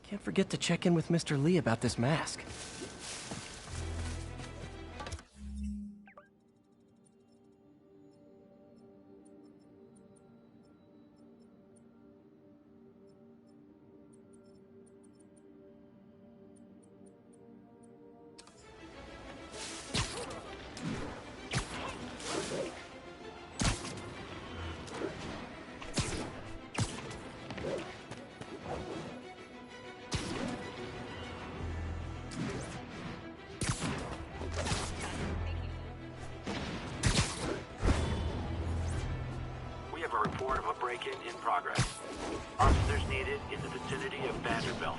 Can't forget to check in with Mr. Lee about this mask. Report of a break-in in progress. Officers needed in the vicinity of Vanderbilt.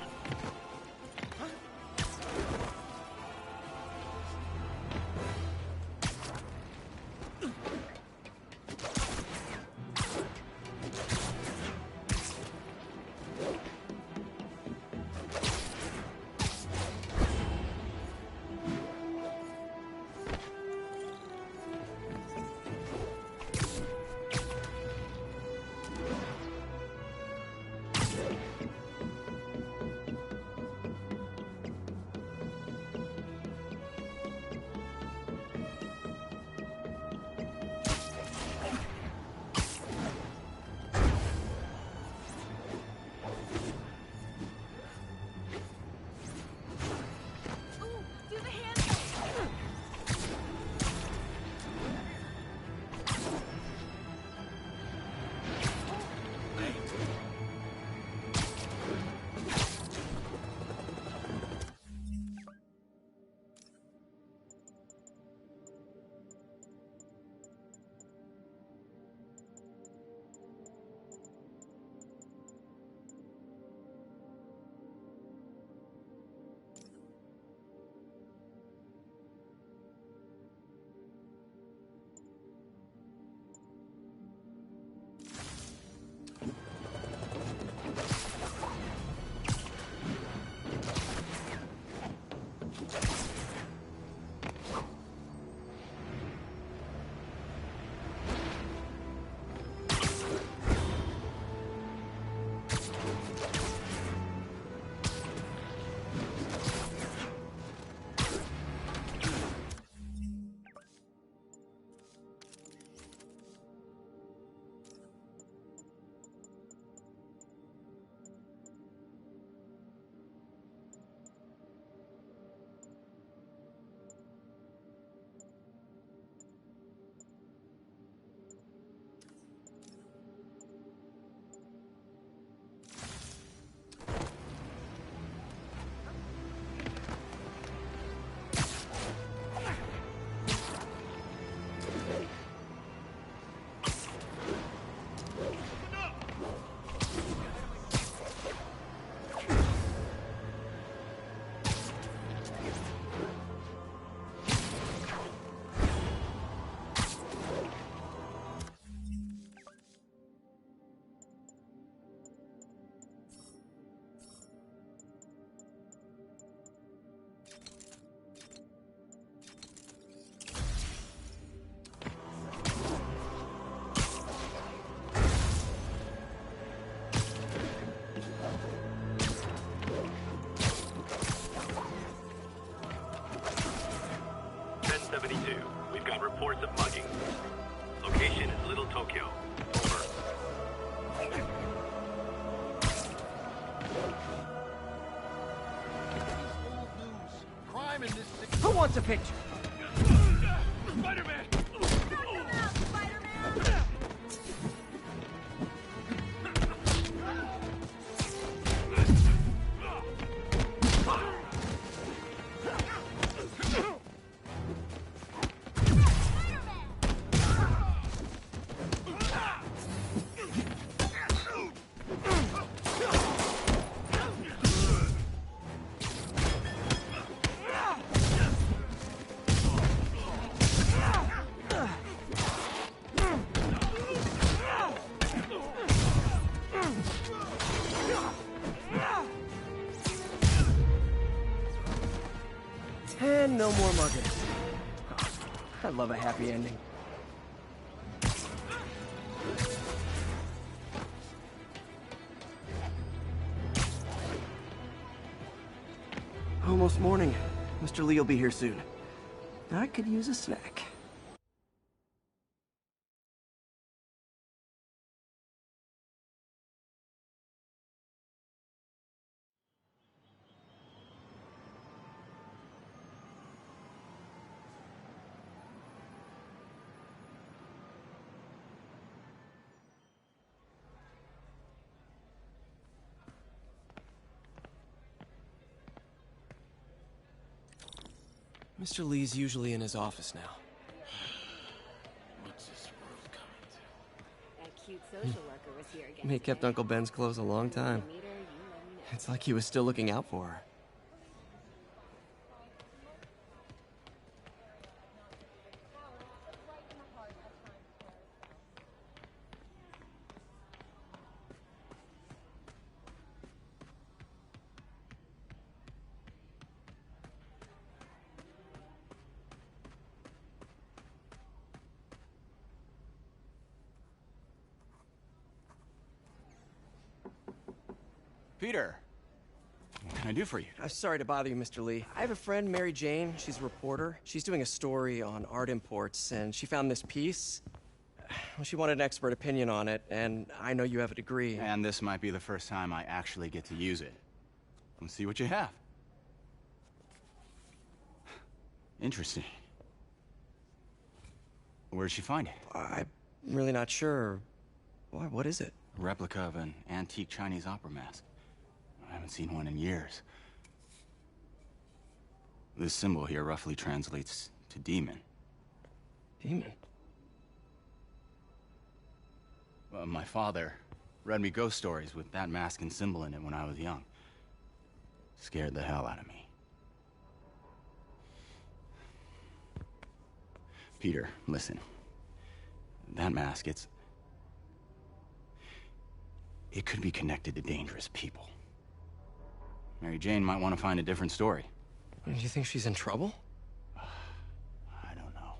We've got reports of mugging. Location is Little Tokyo. Over. Crime in this city. Who wants a picture? Spiderman! And no more mugging. I love a happy ending. almost morning. Mr. Lee will be here soon. I could use a snack. Mr. Lee's usually in his office now. What's this world coming to? That cute social worker was here again. He kept today. Uncle Ben's clothes a long time. Meet her, you let me know. It's like he was still looking out for her. Peter, what can I do for you? Sorry to bother you, Mr. Lee. I have a friend, Mary Jane. She's a reporter. She's doing a story on art imports, and she found this piece. Well, she wanted an expert opinion on it, and I know you have a degree. And this might be the first time I actually get to use it. Let's see what you have. Interesting. Where did she find it? I'm really not sure. Why, what is it? A replica of an antique Chinese opera mask. I haven't seen one in years. This symbol here roughly translates to demon. Demon? My father read me ghost stories with that mask and symbol in it when I was young. Scared the hell out of me. Peter, listen. That mask, it could be connected to dangerous people. Mary Jane might want to find a different story. Do you think she's in trouble? I don't know.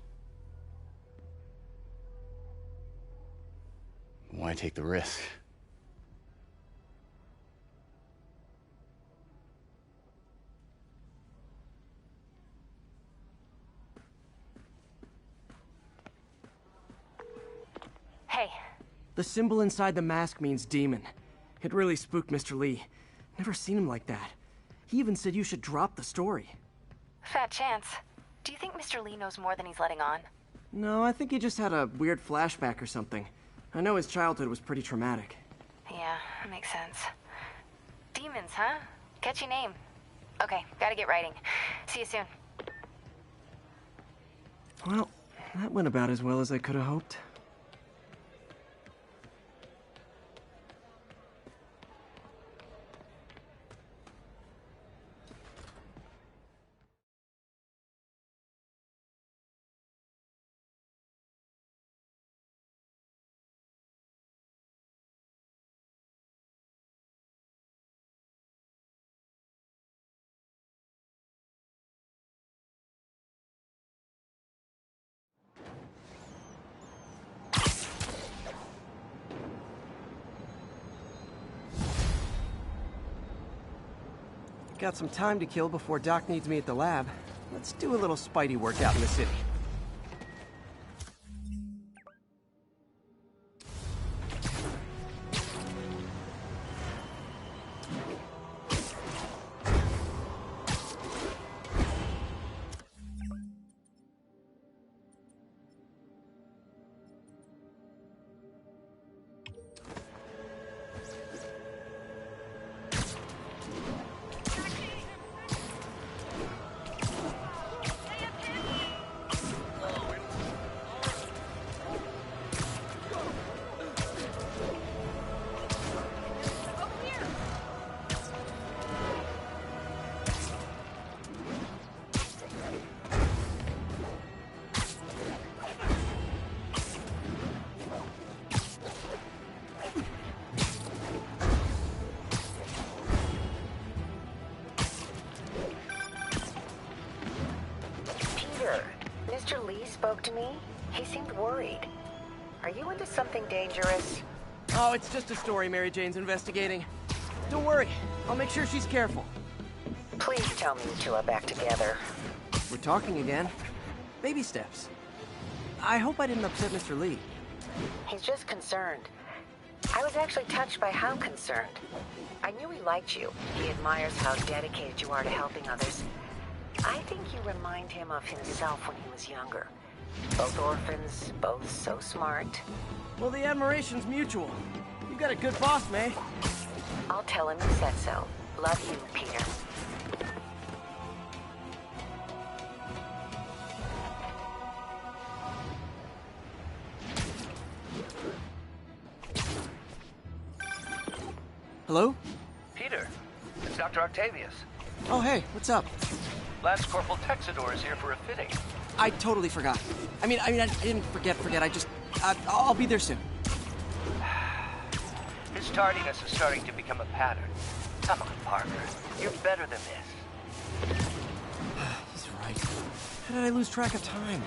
Why take the risk? Hey, The symbol inside the mask means demon. It really spooked Mr. Lee. Never seen him like that. He even said you should drop the story. fat chance. Do you think Mr. Lee knows more than he's letting on? No, I think he just had a weird flashback or something. I know his childhood was pretty traumatic. Yeah, that makes sense. Demons, huh? Catchy name. Okay, gotta get writing. See you soon. Well, that went about as well as I could have hoped. Got some time to kill before Doc needs me at the lab. Let's do a little Spidey work out in the city. Mr. Lee spoke to me. He seemed worried. Are you into something dangerous? Oh, it's just a story Mary Jane's investigating. Don't worry, I'll make sure she's careful. Please tell tell me you two are back together. We're talking again. Baby steps. I hope I didn't upset Mr. Lee. He's just concerned. I was actually touched by how concerned. I knew he liked you. He admires how dedicated you are to helping others. I think you remind him of himself when he was younger. Both orphans, both so smart. Well, the admiration's mutual. You got a good boss, May. I'll tell him you said so. Love you, Peter. Hello? Peter, it's Dr. Octavius. Oh, hey, what's up? Lance Corporal Texador is here for a fitting. I totally forgot. I mean, I didn't forget. I just, I'll be there soon. His tardiness is starting to become a pattern. Come on, Parker. You're better than this. He's right. How did I lose track of time?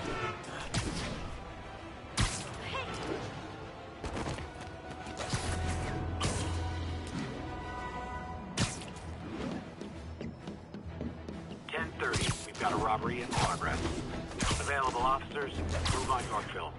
We've got a robbery in progress. Available officers, move on Yorkville.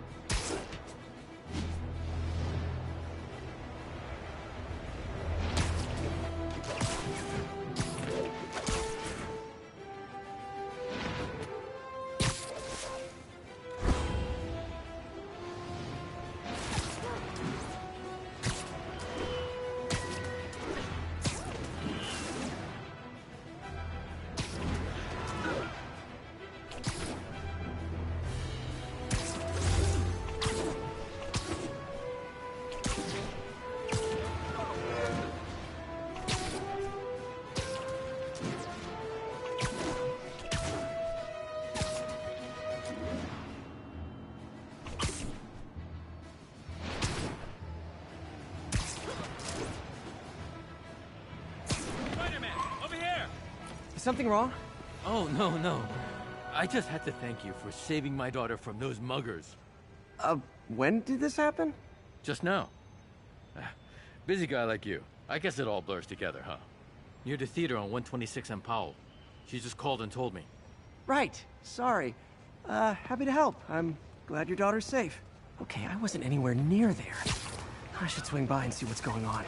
Something wrong? Oh, no. I just had to thank you for saving my daughter from those muggers. When did this happen? Just now. Busy guy like you. I guess it all blurs together, huh? Near the theater on 126 and Powell. She just called and told me. Right. Sorry. Happy to help. I'm glad your daughter's safe. Okay, I wasn't anywhere near there. I should swing by and see what's going on.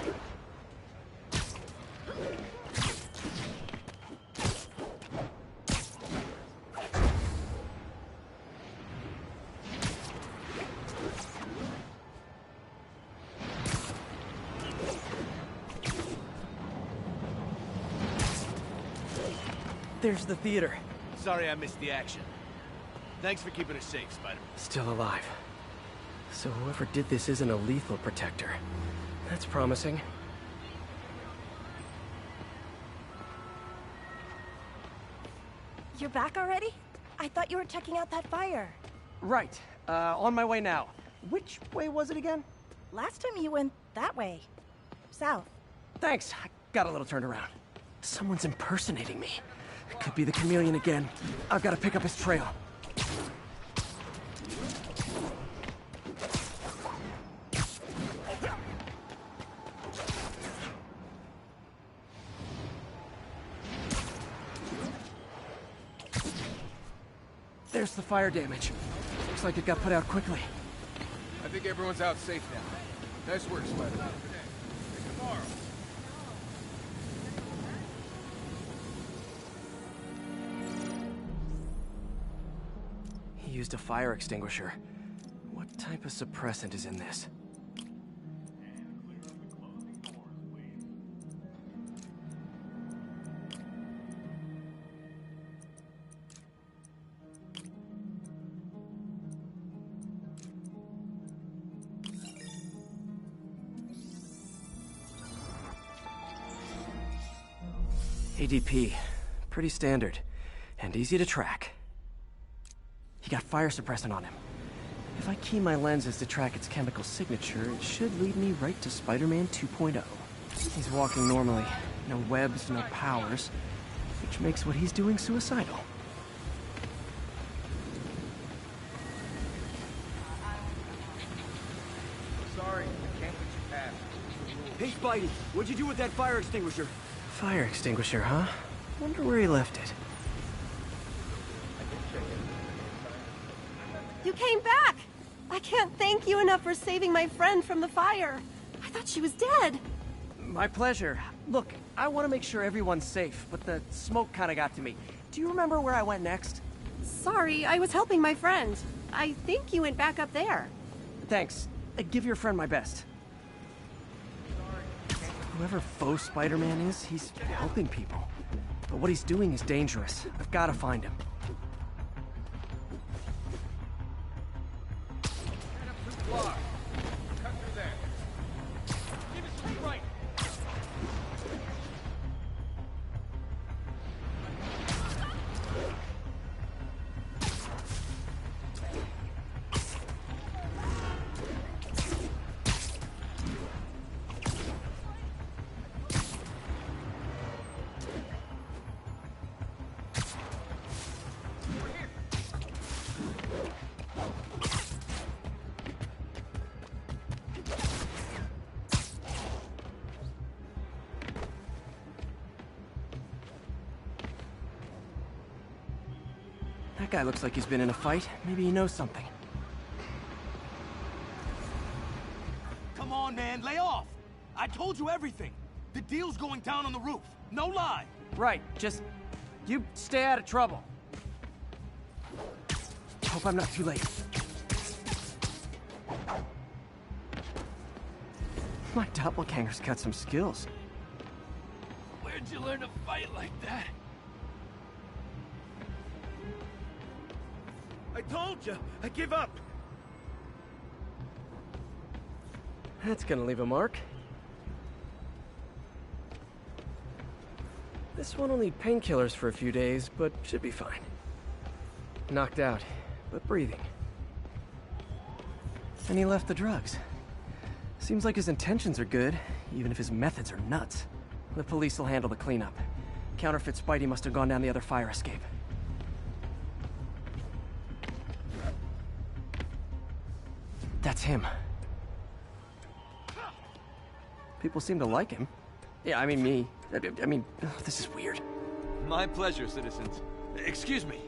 There's the theater. Sorry I missed the action. Thanks for keeping us safe, Spiderman. Still alive. So whoever did this isn't a lethal protector. That's promising. You're back already? I thought you were checking out that fire. Right. On my way now. Which way was it again? Last time you went that way. South. Thanks. I got a little turned around. Someone's impersonating me. It could be the chameleon again. I've got to pick up his trail. There's the fire damage. Looks like it got put out quickly. I think everyone's out safe now. Nice work, Spider-Man. Tomorrow. He used a fire extinguisher. What type of suppressant is in this? ADP. Pretty standard. And easy to track. He got fire suppressant on him. If I key my lenses to track its chemical signature, it should lead me right to Spider-Man 2.0. He's walking normally. No webs, no powers. Which makes what he's doing suicidal. Sorry, I can't let you pass. Hey, Spidey, what'd you do with that fire extinguisher? Fire extinguisher, huh? Wonder where he left it. You came back! I can't thank you enough for saving my friend from the fire. I thought she was dead. My pleasure. Look, I want to make sure everyone's safe, but the smoke kind of got to me. Do you remember where I went next? Sorry, I was helping my friend. I think you went back up there. Thanks. Give your friend my best. Whoever faux Spider-Man is, he's helping people. But what he's doing is dangerous. I've got to find him. That guy looks like he's been in a fight. Maybe he knows something. Come on, man, lay off! I told you everything. The deal's going down on the roof. No lie. Right, just... you stay out of trouble. Hope I'm not too late. My doppelganger's got some skills. Where'd you learn to fight like that? I told you, I give up. That's gonna leave a mark. This one will need painkillers for a few days, but should be fine. Knocked out, but breathing. And he left the drugs. Seems like his intentions are good, even if his methods are nuts. The police will handle the cleanup. Counterfeit Spidey must have gone down the other fire escape. That's him. People seem to like him. Yeah, I mean me. I mean, this is weird. My pleasure, citizens. Excuse me.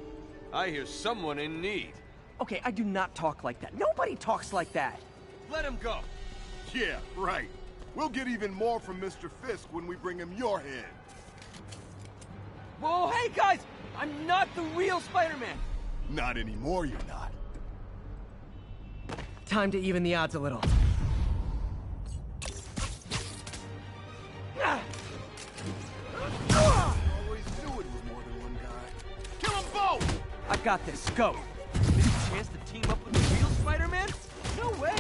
I hear someone in need. Okay, I do not talk like that. Nobody talks like that. Let him go. Yeah, right. We'll get even more from Mr. Fisk when we bring him your head. Whoa, hey guys! I'm not the real Spider-Man! Not anymore, you're not. Time to even the odds a little. Always knew it was more than one guy. Kill them both! I've got this. Go. Any chance to team up with the real Spider-Man? No way!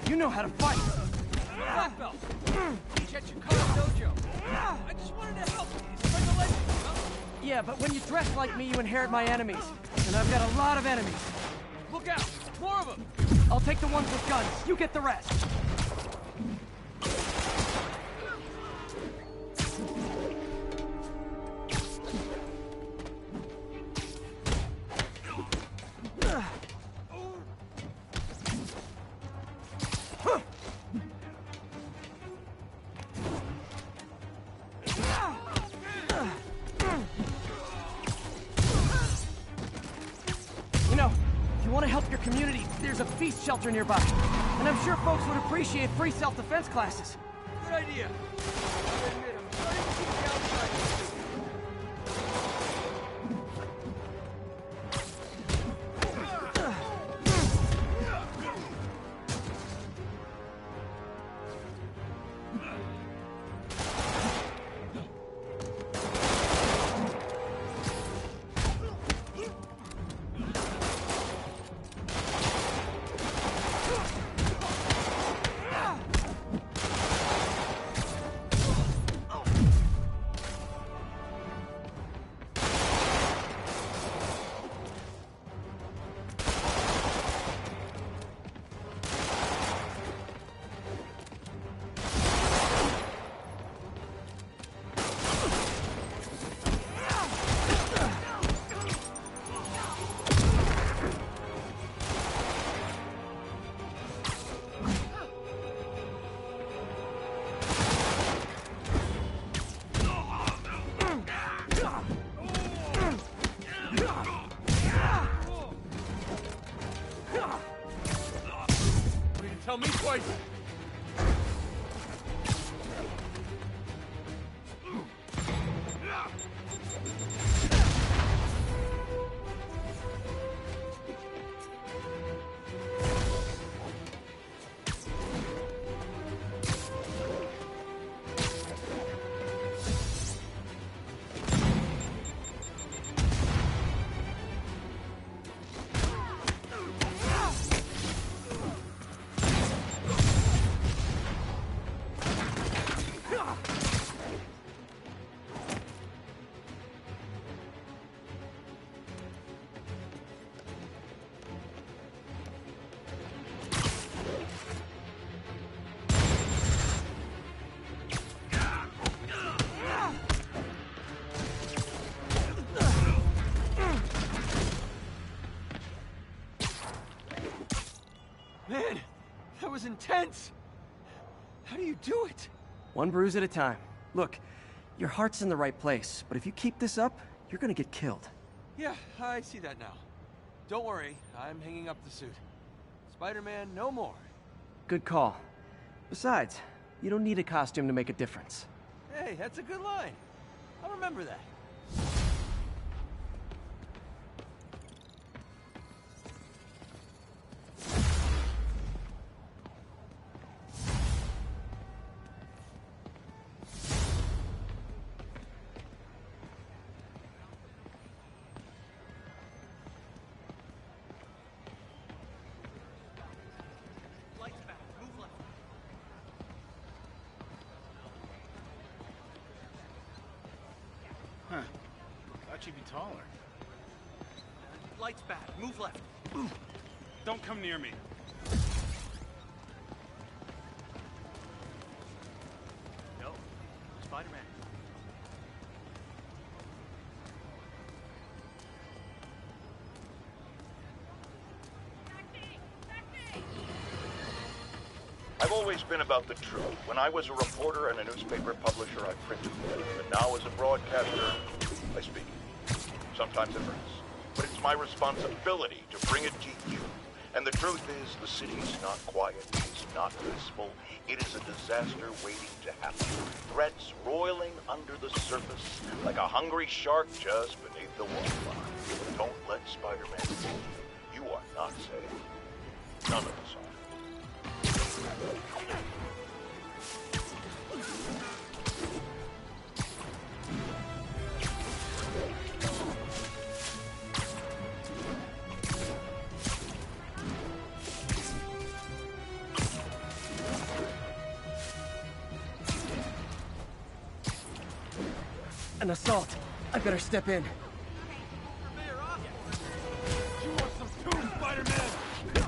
You know how to fight. Black belt! Teach at Chicago Dojo. I just wanted to help you. Spread the legend, you know? Yeah, but when you dress like me, you inherit my enemies. And I've got a lot of enemies. Look out! More of them! I'll take the ones with guns. You get the rest. Community, there's a feast shelter nearby. And I'm sure folks would appreciate free self-defense classes. Good idea. I admit, I'm starting to see the outside. twice! Man, that was intense! How do you do it? One bruise at a time. Look, your heart's in the right place, but if you keep this up, you're gonna get killed. Yeah, I see that now. Don't worry, I'm hanging up the suit. Spider-Man, no more. Good call. Besides, you don't need a costume to make a difference. Hey, that's a good line. I'll remember that. Huh. Thought you'd be taller. Lights back. Move left. Don't come near me. No. Spider-Man. I've always been about the truth. When I was a reporter and a newspaper publisher, I printed news. And now as a broadcaster, I speak. Sometimes it hurts. But it's my responsibility to bring it to you. And the truth is, the city's not quiet. It's not peaceful. It is a disaster waiting to happen. Threats roiling under the surface like a hungry shark just beneath the waterline. Don't let Spider-Man fool you. You are not safe. None of us are. An assault. I better step in. You want some too, Spider-Man?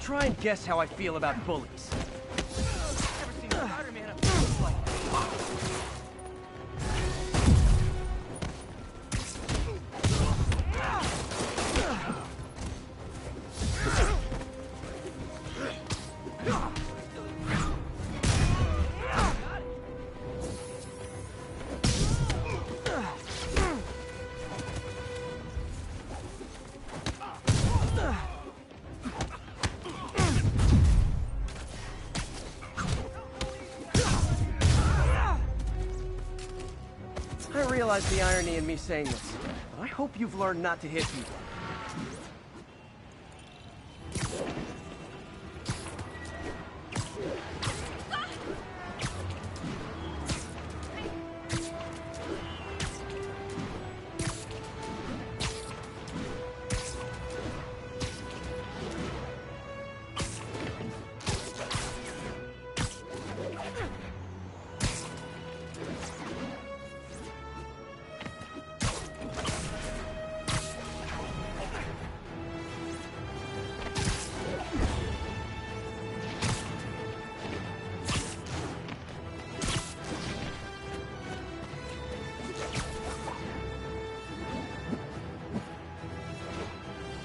Try and guess how I feel about bullies. Never seen Spider-Man up close like that. I realize the irony in me saying this, but I hope you've learned not to hit people.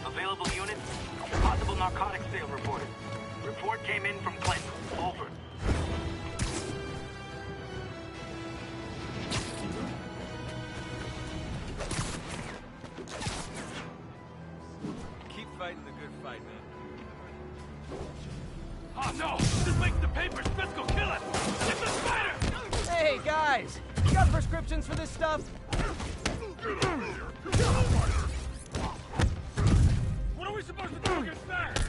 Available units, possible narcotics sale reported. Report came in from Clinton. Over. Keep fighting the good fight, man. Oh no! This makes the papers! Fisk will kill us! Get the spider! Hey, guys! You got prescriptions for this stuff? What are we supposed to do against that?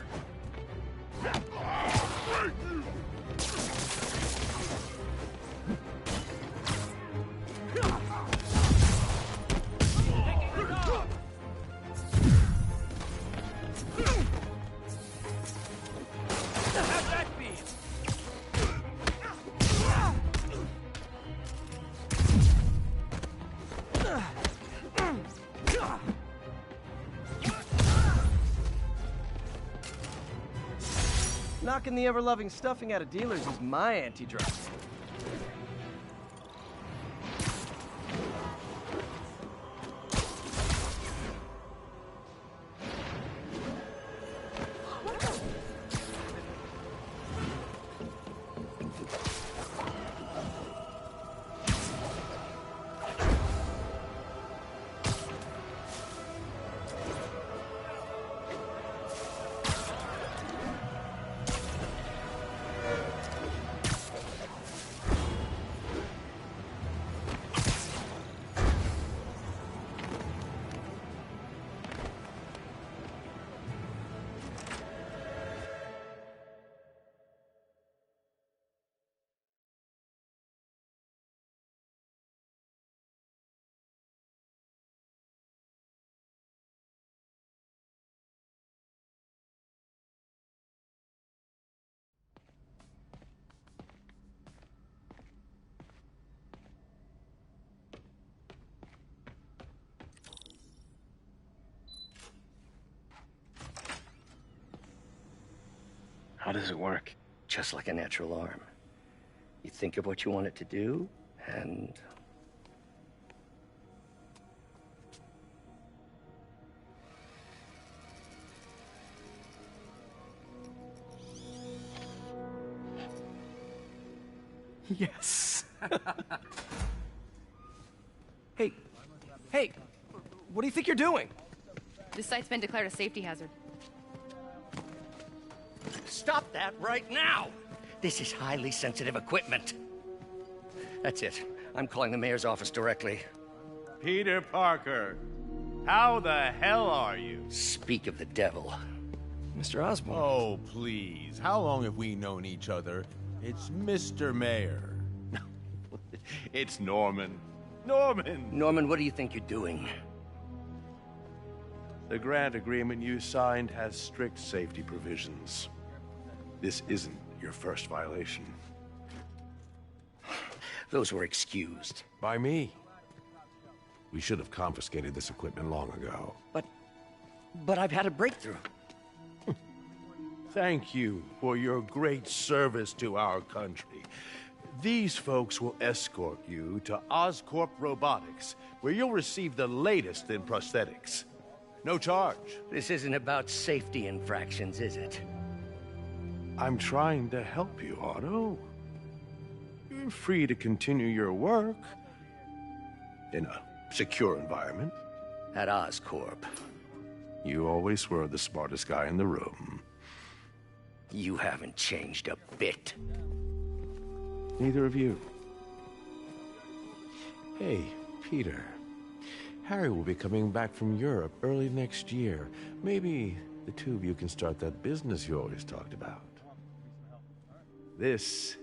Knocking the ever-loving stuffing out of dealers is my anti-drug. How does it work? Just like a natural arm. You think of what you want it to do, and... Yes. Hey, what do you think you're doing? This site's been declared a safety hazard. Stop that right now! This is highly sensitive equipment. That's it. I'm calling the mayor's office directly. Peter Parker, how the hell are you? Speak of the devil. Mr. Osborn. Oh, please. How long have we known each other? It's Mr. Mayor. It's Norman. Norman, what do you think you're doing? The grant agreement you signed has strict safety provisions. This isn't your first violation. Those were excused. By me. We should have confiscated this equipment long ago. But I've had a breakthrough. Thank you for your great service to our country. These folks will escort you to Oscorp Robotics, where you'll receive the latest in prosthetics. No charge. This isn't about safety infractions, is it? I'm trying to help you, Otto. You're free to continue your work in a secure environment. At Oscorp. You always were the smartest guy in the room. You haven't changed a bit. Neither of you. Hey, Peter. Harry will be coming back from Europe early next year. Maybe the two of you can start that business you always talked about. This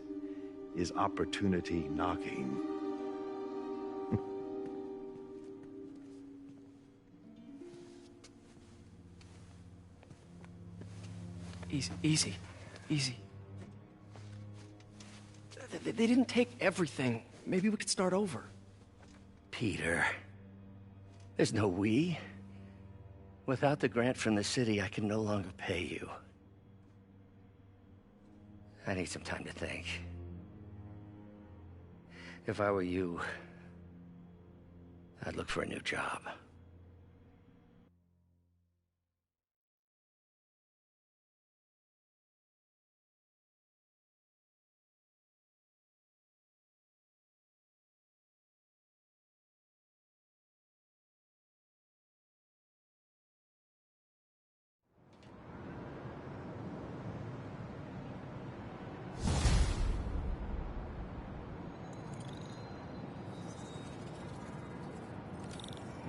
is opportunity knocking. Easy. They didn't take everything. Maybe we could start over. Peter, there's no we. Without the grant from the city, I can no longer pay you. I need some time to think. If I were you, I'd look for a new job.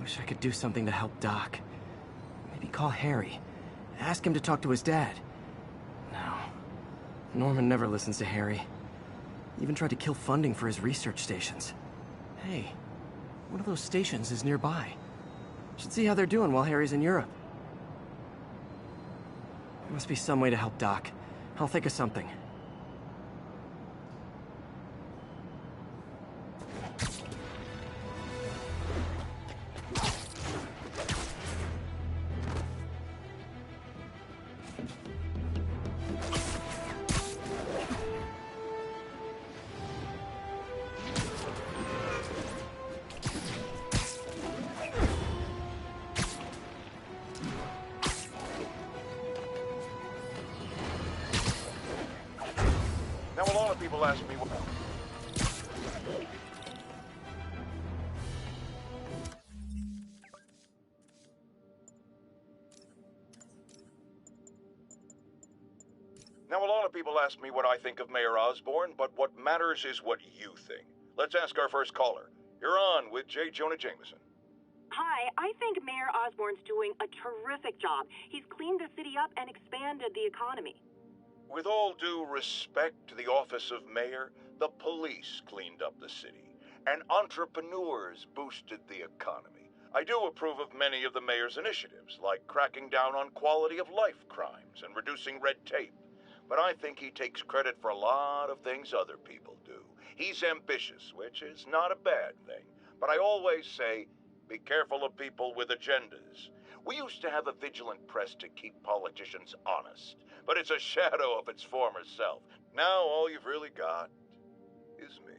Wish I could do something to help Doc. Maybe call Harry. Ask him to talk to his dad. No. Norman never listens to Harry. Even tried to kill funding for his research stations. Hey, one of those stations is nearby. Should see how they're doing while Harry's in Europe. There must be some way to help Doc. I'll think of something. Now, a lot of people ask me what... Now, a lot of people ask me what I think of Mayor Osborn, but what matters is what you think. Let's ask our first caller. You're on with J. Jonah Jameson. Hi, I think Mayor Osborn's doing a terrific job. He's cleaned the city up and expanded the economy. With all due respect to the office of mayor, the police cleaned up the city, and entrepreneurs boosted the economy. I do approve of many of the mayor's initiatives, like cracking down on quality of life crimes and reducing red tape. But I think he takes credit for a lot of things other people do. He's ambitious, which is not a bad thing. But I always say, be careful of people with agendas. We used to have a vigilant press to keep politicians honest, but it's a shadow of its former self. Now all you've really got is me.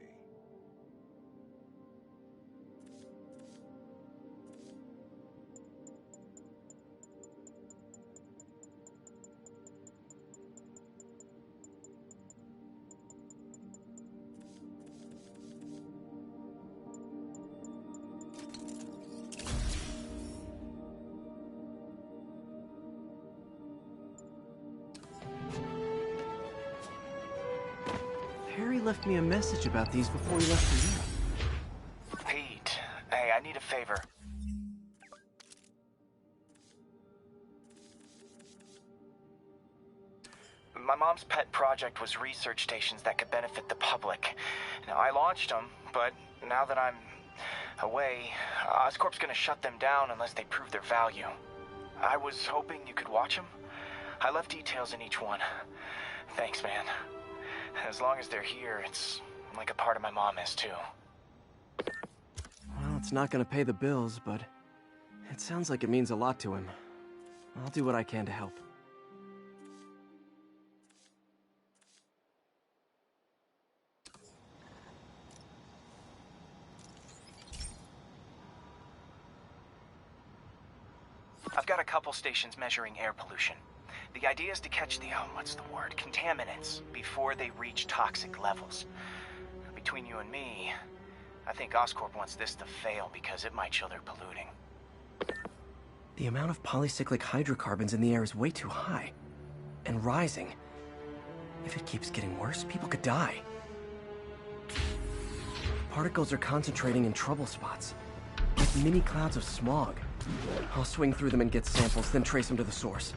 Harry left me a message about these before he left for Europe. Pete, hey, I need a favor. My mom's pet project was research stations that could benefit the public. Now, I launched them, but now that I'm away, Oscorp's gonna shut them down unless they prove their value. I was hoping you could watch them. I left details in each one. Thanks, man. As long as they're here, it's like a part of my mom is, too. Well, it's not gonna pay the bills, but it sounds like it means a lot to him. I'll do what I can to help. I've got a couple stations measuring air pollution. The idea is to catch the, contaminants before they reach toxic levels. Between you and me, I think Oscorp wants this to fail because it might show they're polluting. The amount of polycyclic hydrocarbons in the air is way too high. And rising. If it keeps getting worse, people could die. Particles are concentrating in trouble spots. Like mini clouds of smog. I'll swing through them and get samples, then trace them to the source.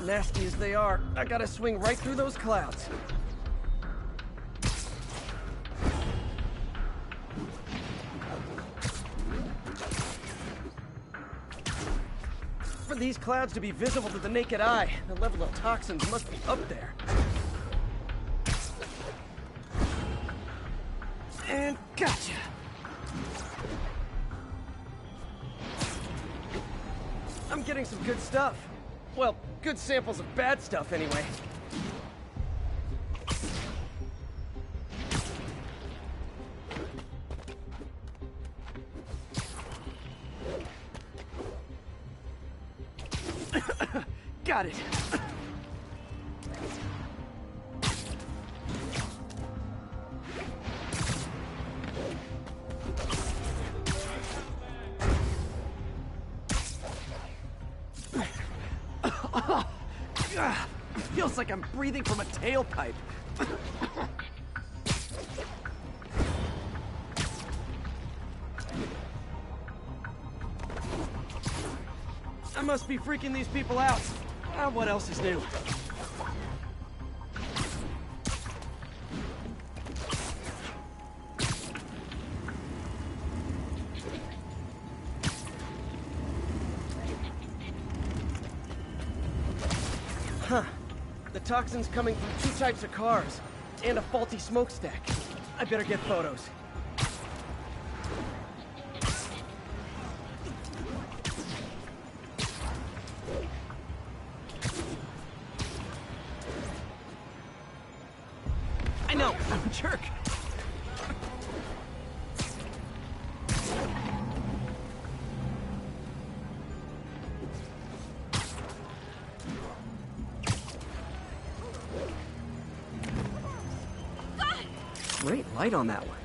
Nasty as they are, I gotta swing right through those clouds. For these clouds to be visible to the naked eye, the level of toxins must be up there. And gotcha! I'm getting some good stuff. Well, good samples of bad stuff, anyway. Got it. Feels like I'm breathing from a tailpipe. must be freaking these people out. What else is new? Huh. The toxin's coming from 2 types of cars, and a faulty smokestack. I better get photos. I know, I'm a jerk. Great light on that one.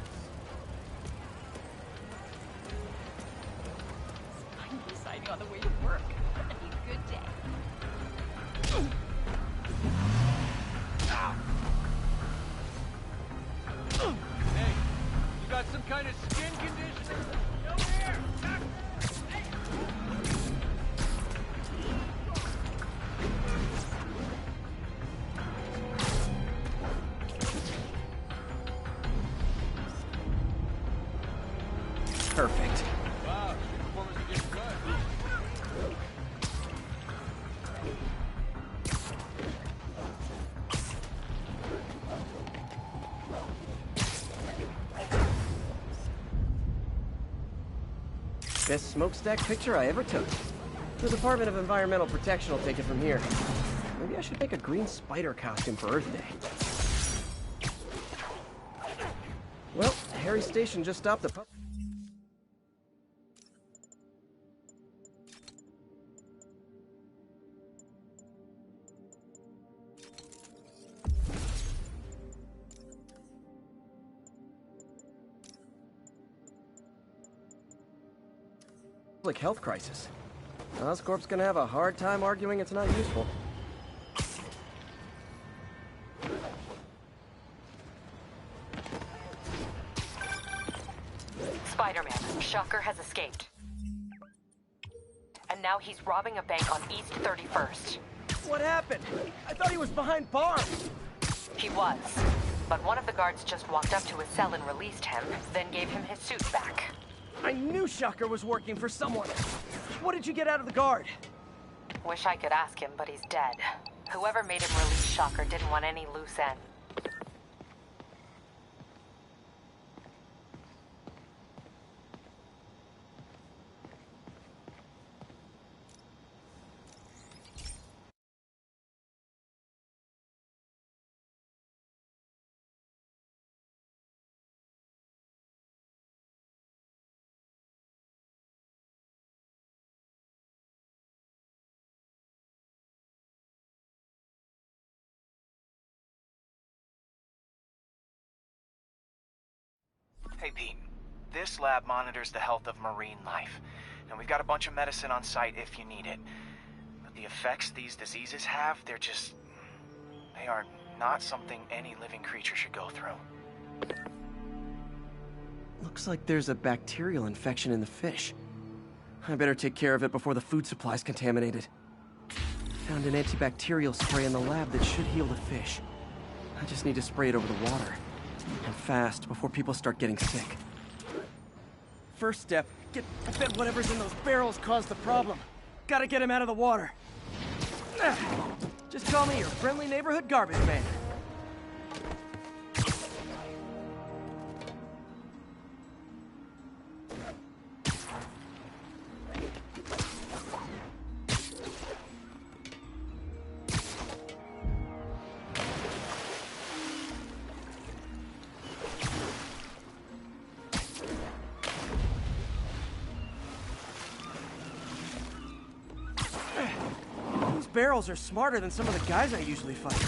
I'm deciding on the way to work. Gonna be a good day. Hey, you got some kind of skin conditioner? Over here! Perfect. Wow, your performance is getting good. Best smokestack picture I ever took. The Department of Environmental Protection will take it from here. Maybe I should make a green spider costume for Earth Day. Well, Harry Station just stopped the pub. Public health crisis. Oscorp's gonna have a hard time arguing it's not useful. Spiderman, Shocker has escaped. And now he's robbing a bank on East 31st. What happened? I thought he was behind bars. He was. But one of the guards just walked up to his cell and released him, then gave him his suit back. I knew Shocker was working for someone. What did you get out of the guard? Wish I could ask him, but he's dead. Whoever made him release Shocker didn't want any loose end. Hey, Pete. This lab monitors the health of marine life. And we've got a bunch of medicine on site if you need it. But the effects these diseases have, they are not something any living creature should go through. Looks like there's a bacterial infection in the fish. I better take care of it before the food supply's contaminated. Found an antibacterial spray in the lab that should heal the fish. I just need to spray it over the water. And fast, before people start getting sick. First step, I bet whatever's in those barrels caused the problem. Gotta get him out of the water. Just call me your friendly neighborhood garbage man. Barrels are smarter than some of the guys I usually fight.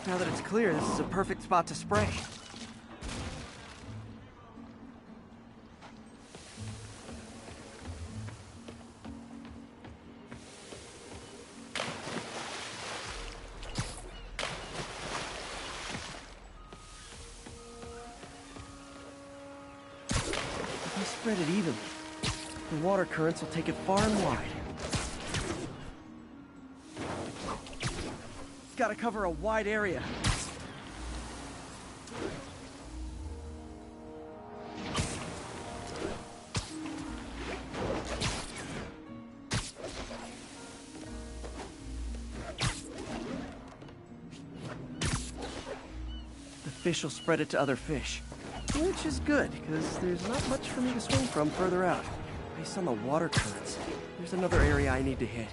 Now that it's clear, this is a perfect spot to spray. If I spread it evenly, the water currents will take it far and wide. Gotta cover a wide area. The fish will spread it to other fish, which is good, because there's not much for me to swing from further out. Based on the water currents, there's another area I need to hit.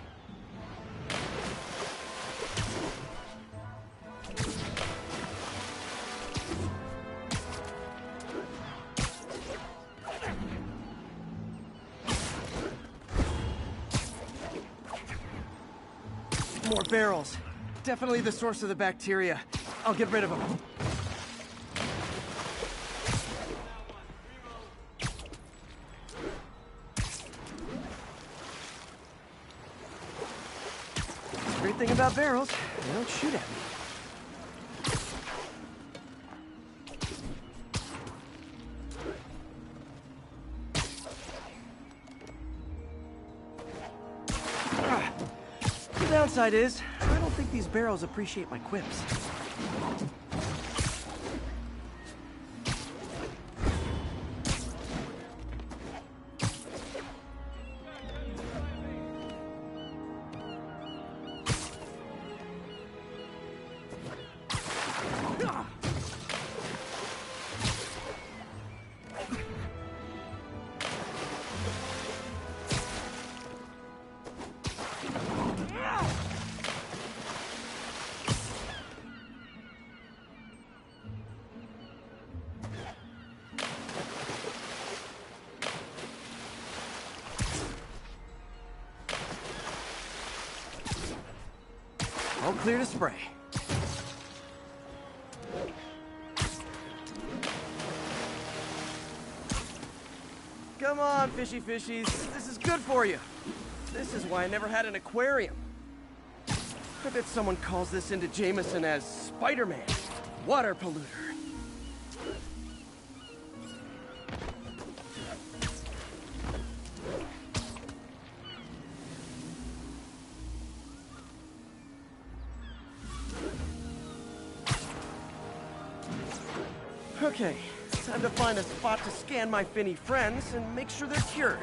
More barrels. Definitely the source of the bacteria. I'll get rid of them. Great thing about barrels, they don't shoot at me. The downside is, I don't think these barrels appreciate my quips. All clear to spray. Come on, fishy fishies. This is good for you. This is why I never had an aquarium. I bet someone calls this into Jameson as Spiderman, water polluter. Okay, time to find a spot to scan my finny friends and make sure they're cured.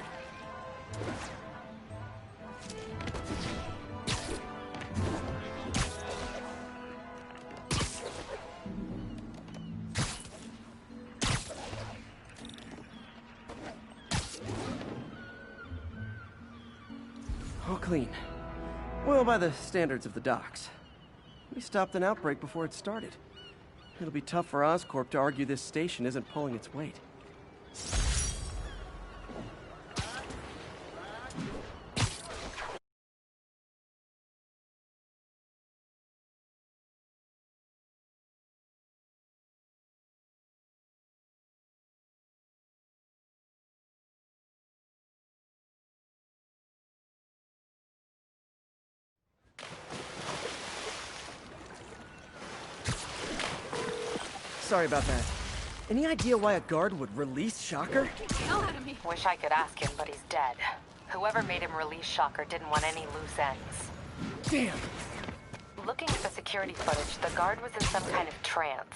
All clean. Well, by the standards of the docks. We stopped an outbreak before it started. It'll be tough for Oscorp to argue this station isn't pulling its weight. Sorry about that. Any idea why a guard would release Shocker? Hell out of me. Wish I could ask him, but he's dead. Whoever made him release Shocker didn't want any loose ends. Damn! Looking at the security footage, the guard was in some kind of trance.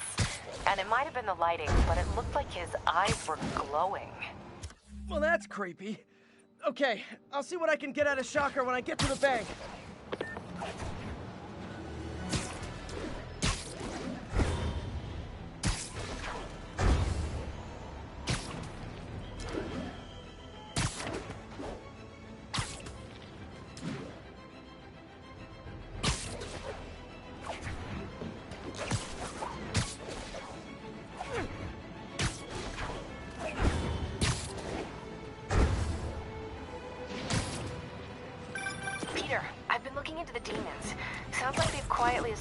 And it might have been the lighting, but it looked like his eyes were glowing. Well, that's creepy. Okay, I'll see what I can get out of Shocker when I get to the bank.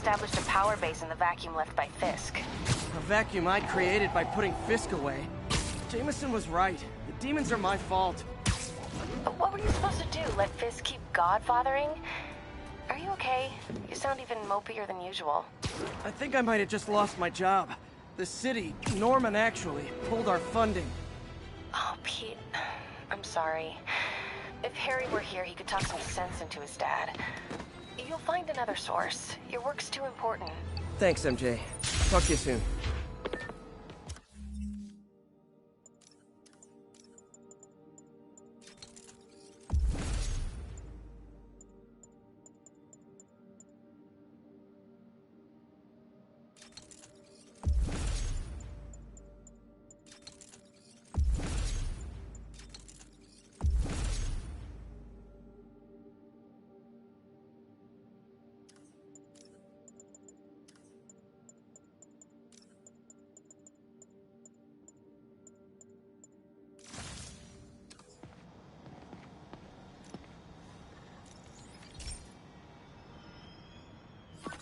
established a power base in the vacuum left by Fisk. A vacuum I created by putting Fisk away. Jameson was right. The demons are my fault. But what were you supposed to do? Let Fisk keep godfathering? Are you okay? You sound even mopier than usual. I think I might have just lost my job. The city, Norman actually, pulled our funding. Oh, Pete. I'm sorry. If Harry were here, he could talk some sense into his dad. You'll find another source. Your work's too important. Thanks, MJ. Talk to you soon.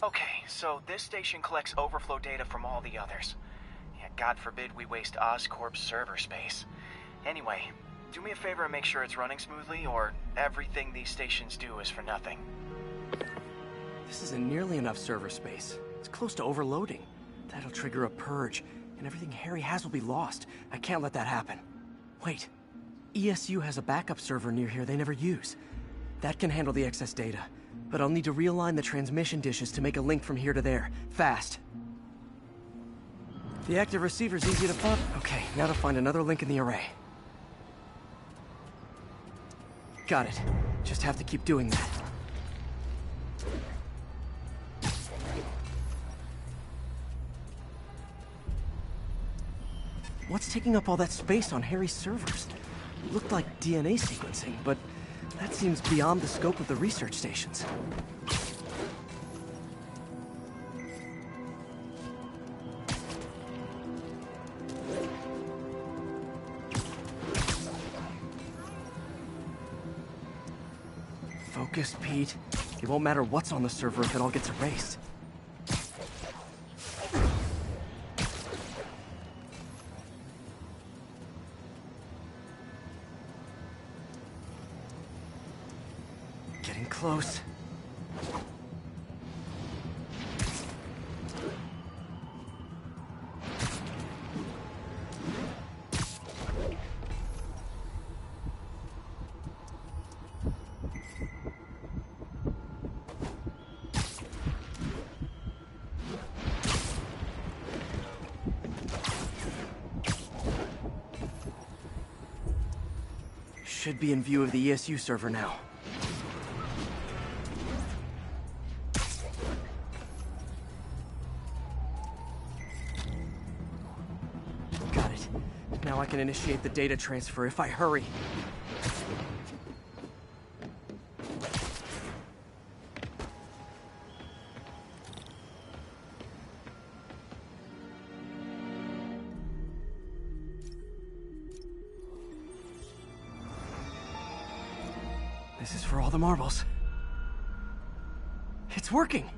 Okay, so this station collects overflow data from all the others. Yeah, God forbid we waste Oscorp's server space. Anyway, do me a favor and make sure it's running smoothly, or everything these stations do is for nothing. This isn't nearly enough server space. It's close to overloading. That'll trigger a purge, and everything Harry has will be lost. I can't let that happen. Wait. ESU has a backup server near here they never use. That can handle the excess data. But I'll need to realign the transmission dishes to make a link from here to there. Fast. The active receiver's easy to find. Okay, now to find another link in the array. Got it. Just have to keep doing that. What's taking up all that space on Harry's servers? It looked like DNA sequencing, but that seems beyond the scope of the research stations. Focus, Pete. It won't matter what's on the server if it all gets erased. Getting close. Should be in view of the ESU server now. Got it. Now I can initiate the data transfer if I hurry. This is for all the marbles. It's working!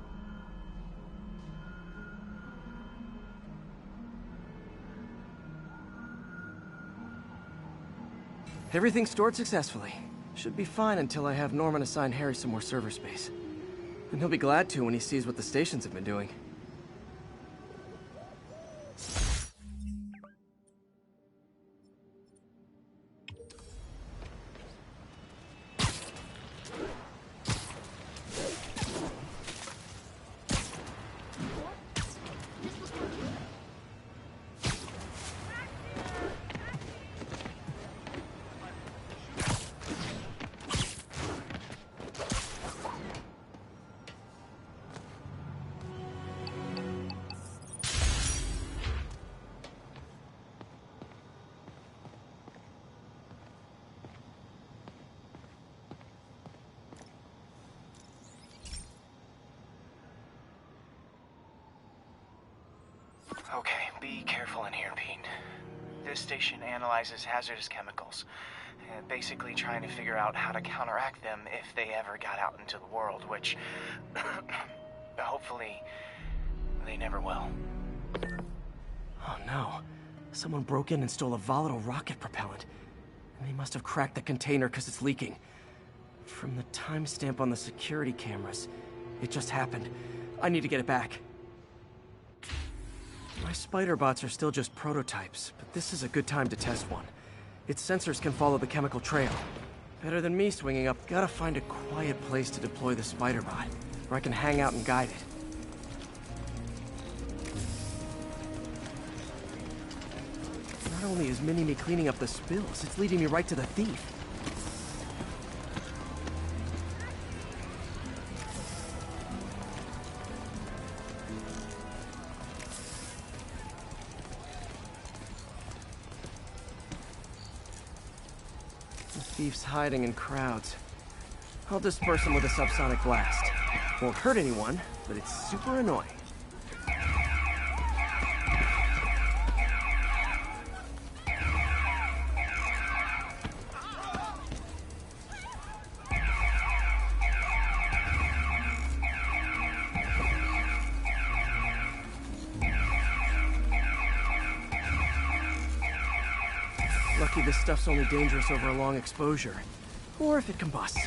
Everything's stored successfully. Should be fine until I have Norman assign Harry some more server space. And he'll be glad to when he sees what the stations have been doing. Okay, be careful in here, Pete. This station analyzes hazardous chemicals, basically trying to figure out how to counteract them if they ever got out into the world, which hopefully, they never will. Oh no. Someone broke in and stole a volatile rocket propellant. And they must have cracked the container because it's leaking. From the timestamp on the security cameras, it just happened. I need to get it back. My spider bots are still just prototypes, but this is a good time to test one. Its sensors can follow the chemical trail. Better than me swinging up. Gotta find a quiet place to deploy the spider bot, where I can hang out and guide it. Not only is Mini-Me cleaning up the spills, it's leading me right to the thief. The thief's hiding in crowds. I'll disperse him with a subsonic blast. Won't hurt anyone, but it's super annoying. Lucky this stuff's only dangerous over a long exposure. Or if it combusts.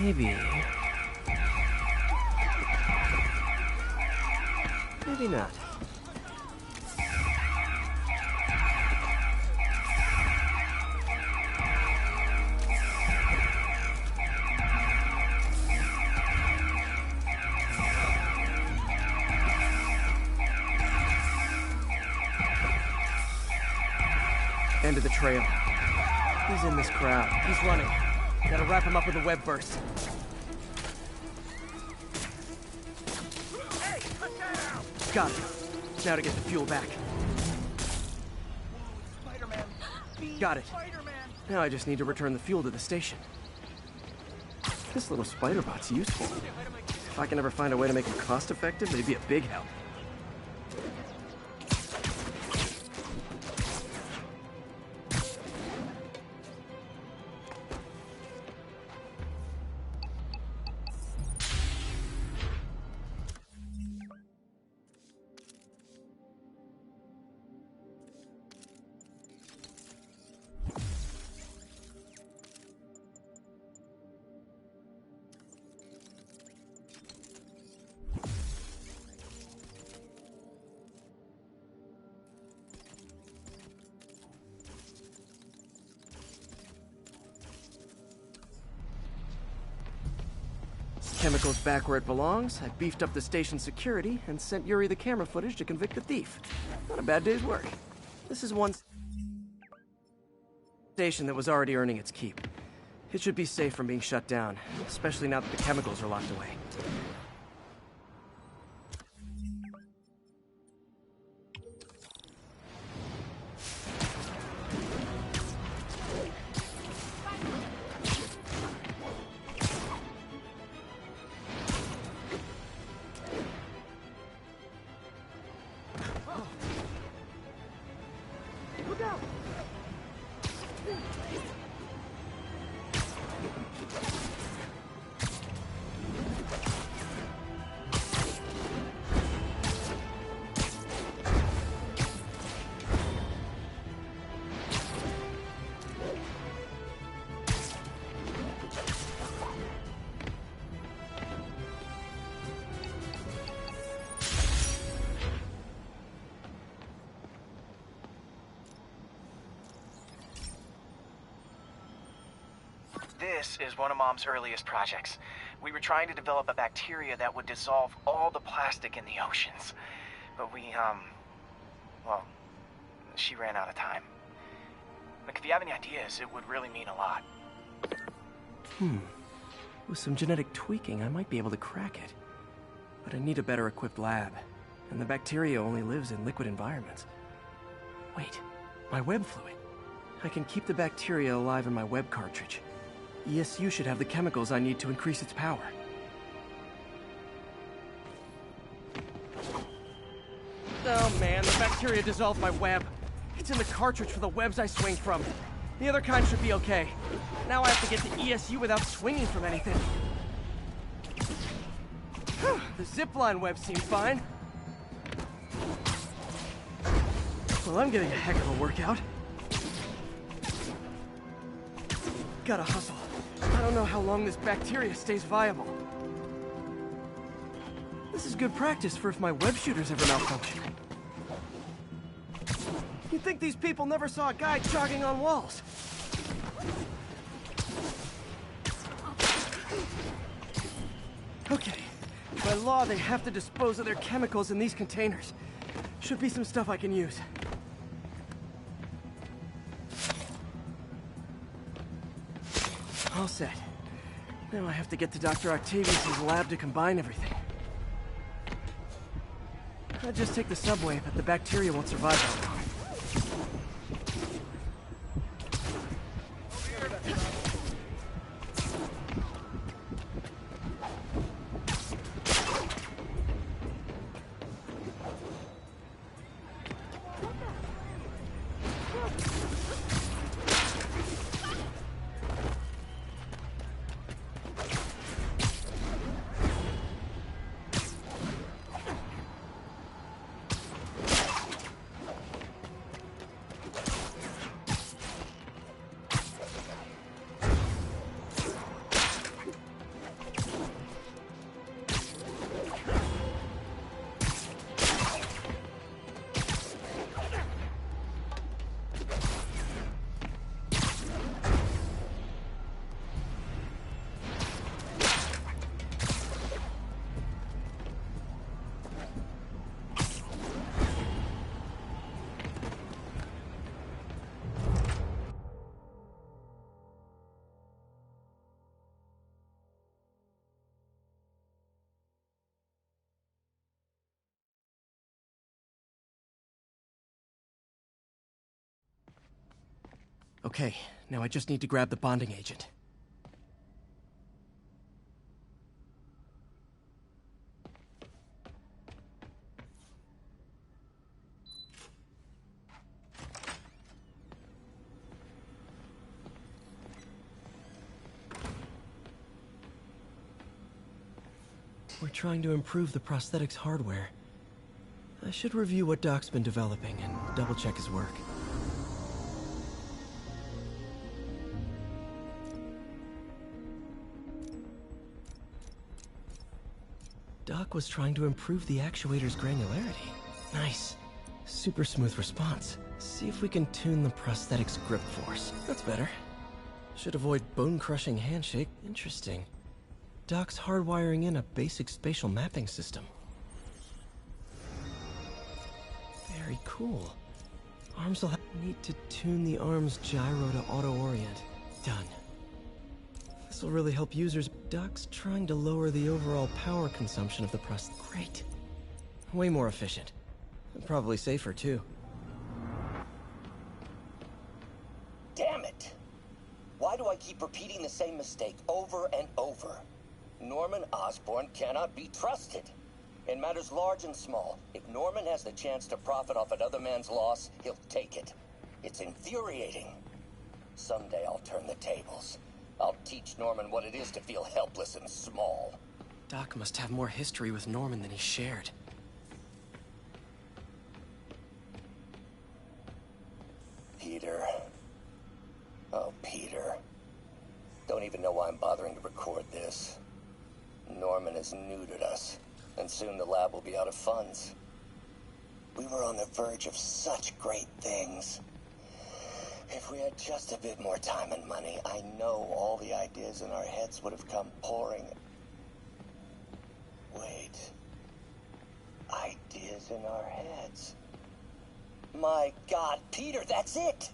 Maybe... maybe not. End of the trail. He's in this crowd. He's running. Gotta wrap him up with a web burst. Hey, cut that out! Got it. Now to get the fuel back. Spider-Man. Got it. Spider-Man. Now I just need to return the fuel to the station. This little spider bot's useful. If I can ever find a way to make them cost-effective, they'd be a big help. Chemicals back where it belongs. I beefed up the station's security and sent Yuri the camera footage to convict the thief. Not a bad day's work. This is one station that was already earning its keep. It should be safe from being shut down, especially now that the chemicals are locked away. This is one of Mom's earliest projects. We were trying to develop a bacteria that would dissolve all the plastic in the oceans. But well, she ran out of time. Look, if you have any ideas, it would really mean a lot. With some genetic tweaking, I might be able to crack it. But I need a better equipped lab. And the bacteria only lives in liquid environments. Wait, my web fluid. I can keep the bacteria alive in my web cartridge. ESU should have the chemicals I need to increase its power. Oh man, the bacteria dissolved my web. It's in the cartridge for the webs I swing from. The other kind should be okay. Now I have to get to ESU without swinging from anything. The zipline web seemed fine. Well, I'm getting a heck of a workout. Gotta hustle. I don't know how long this bacteria stays viable. This is good practice for if my web shooters ever malfunction. You'd think these people never saw a guy jogging on walls. Okay. By law, they have to dispose of their chemicals in these containers. Should be some stuff I can use. All set. Now I have to get to Dr. Octavius' lab to combine everything. I'd just take the subway, but the bacteria won't survive that long. Okay, now I just need to grab the bonding agent. We're trying to improve the prosthetics hardware. I should review what Doc's been developing and double-check his work. Doc was trying to improve the actuator's granularity. Nice. Super smooth response. See if we can tune the prosthetic's grip force. That's better. Should avoid bone-crushing handshake. Interesting. Doc's hardwiring in a basic spatial mapping system. Very cool. Arms will need to tune the arm's gyro to auto-orient. Done. This will really help users. Doc's trying to lower the overall power consumption of the prosthetic. Great. Way more efficient. And probably safer, too. Damn it! Why do I keep repeating the same mistake over and over? Norman Osborn cannot be trusted. In matters large and small, if Norman has the chance to profit off another man's loss, he'll take it. It's infuriating. Someday I'll turn the tables. I'll teach Norman what it is to feel helpless and small. Doc must have more history with Norman than he shared. Peter. Oh, Peter. Don't even know why I'm bothering to record this. Norman has neutered us, and soon the lab will be out of funds. We were on the verge of such great things. If we had just a bit more time and money, I know all the ideas in our heads would have come pouring. Wait. Ideas in our heads. My God, Peter, that's it!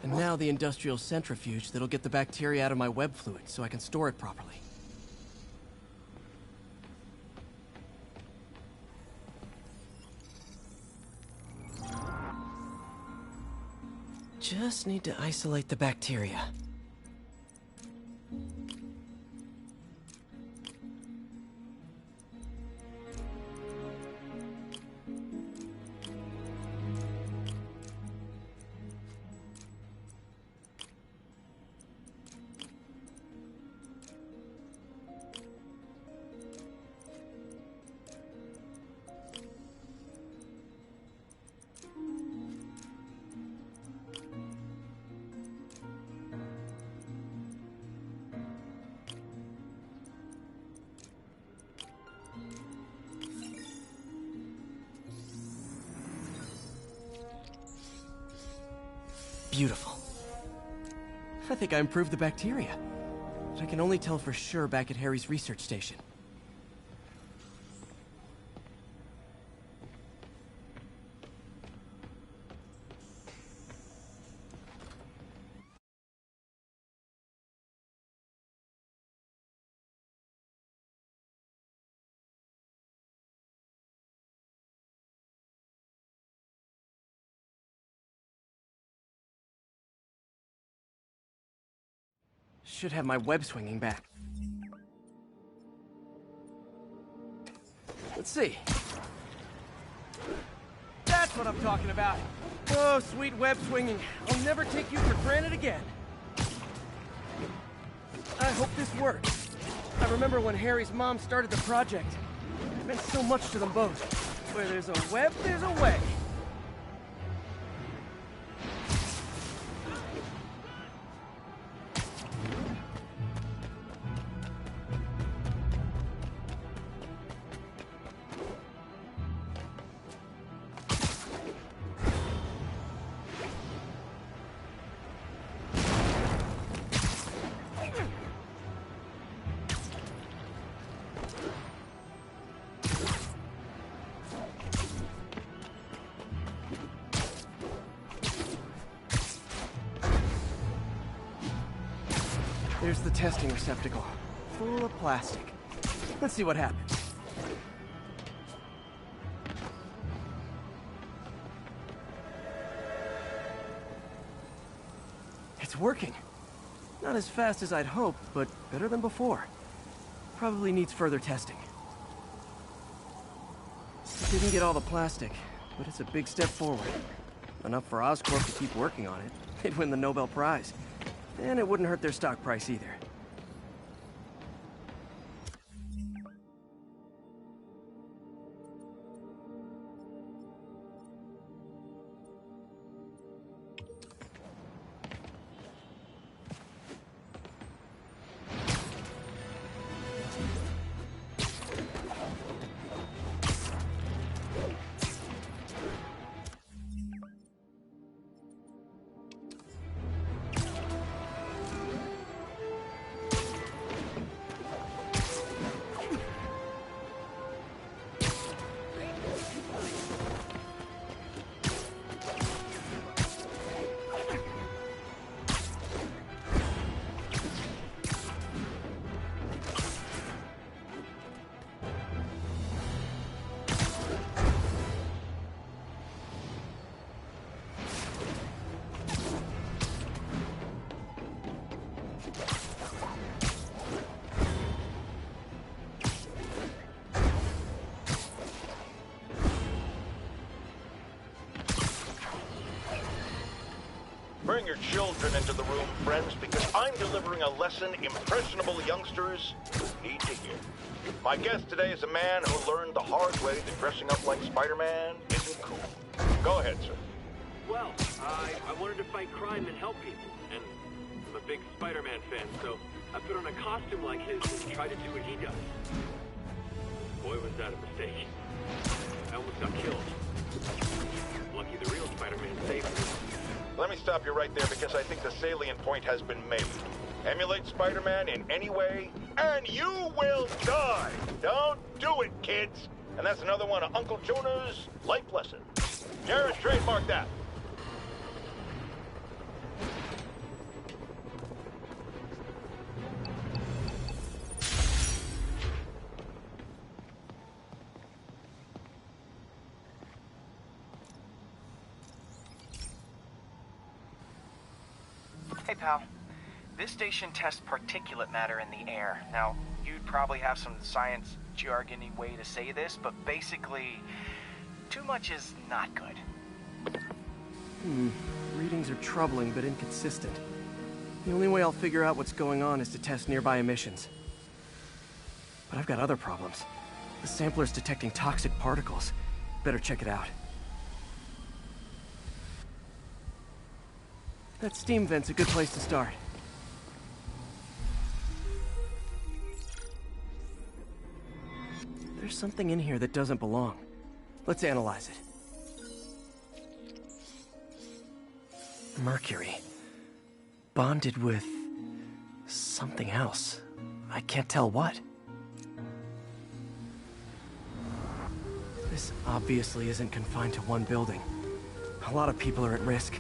And now the industrial centrifuge that'll get the bacteria out of my web fluid so I can store it properly. Just need to isolate the bacteria. Beautiful. I think I improved the bacteria. But I can only tell for sure back at Harry's research station. Should have my web swinging back. Let's see. That's what I'm talking about. Oh, sweet web swinging. I'll never take you for granted again. I hope this works. I remember when Harry's mom started the project. It meant so much to them both. Where there's a web, there's a way. There's the testing receptacle, full of plastic. Let's see what happens. It's working. Not as fast as I'd hoped, but better than before. Probably needs further testing. Didn't get all the plastic, but it's a big step forward. Enough for Oscorp to keep working on it. They'd win the Nobel Prize. And it wouldn't hurt their stock price either. Bring your children into the room, friends, because I'm delivering a lesson impressionable youngsters need to hear. My guest today is a man who learned the hard way that dressing up like Spider-Man isn't cool. Go ahead, sir. Well, I wanted to fight crime and help people, and I'm a big Spider-Man fan, so I put on a costume like his and tried to do what he does. Boy, was that a mistake. I almost got killed. Lucky the real Spider-Man saved me. Let me stop you right there because I think the salient point has been made. Emulate Spider-Man in any way, and you will die! Don't do it, kids! And that's another one of Uncle Jonah's life lessons. Jared, trademark that. Hey, pal. This station tests particulate matter in the air. Now, you'd probably have some science jargony way to say this, but basically, too much is not good. Readings are troubling but inconsistent. The only way I'll figure out what's going on is to test nearby emissions. But I've got other problems. The sampler's detecting toxic particles. Better check it out. That steam vent's a good place to start. There's something in here that doesn't belong. Let's analyze it. Mercury. Bonded with something else. I can't tell what. This obviously isn't confined to one building. A lot of people are at risk.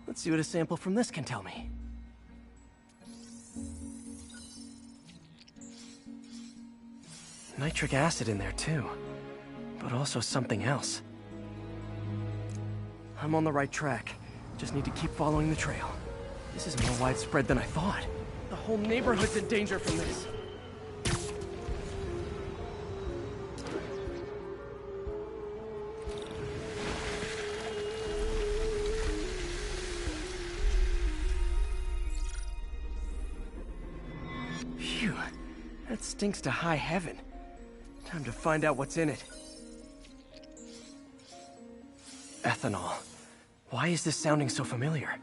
Let's see what a sample from this can tell me. Nitric acid in there too, but also something else. I'm on the right track. Just need to keep following the trail. This is more widespread than I thought. The whole neighborhood's in danger from this. Phew, that stinks to high heaven. Time to find out what's in it. Ethanol. Why is this sounding so familiar?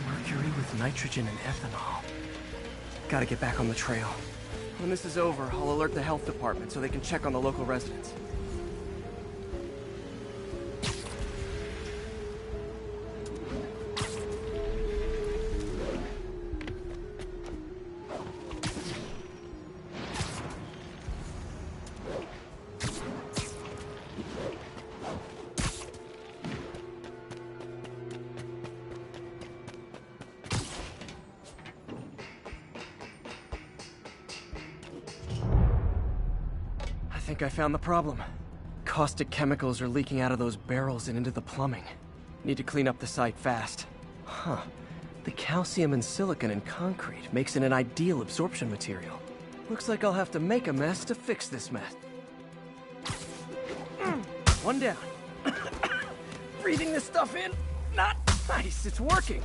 Mercury with nitrogen and ethanol. Gotta get back on the trail. When this is over, I'll alert the health department so they can check on the local residents. I think I found the problem. Caustic chemicals are leaking out of those barrels and into the plumbing. Need to clean up the site fast. Huh. The calcium and silicon in concrete makes it an ideal absorption material. Looks like I'll have to make a mess to fix this mess. One down. Breathing this stuff in? Not nice. It's working.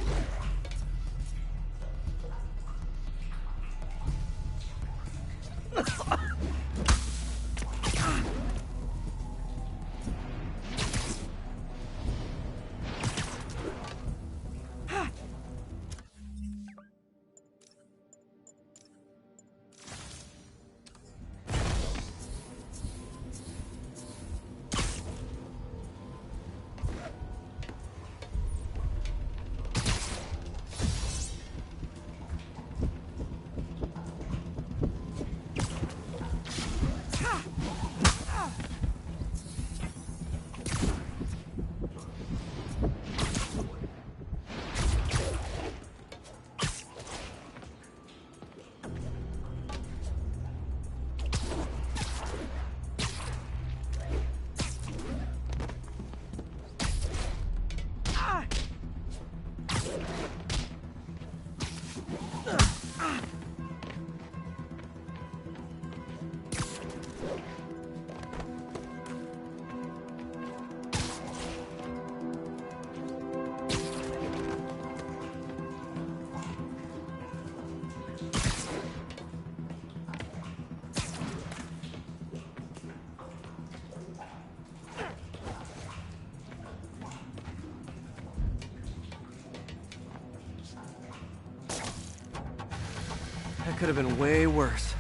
That could have been way worse.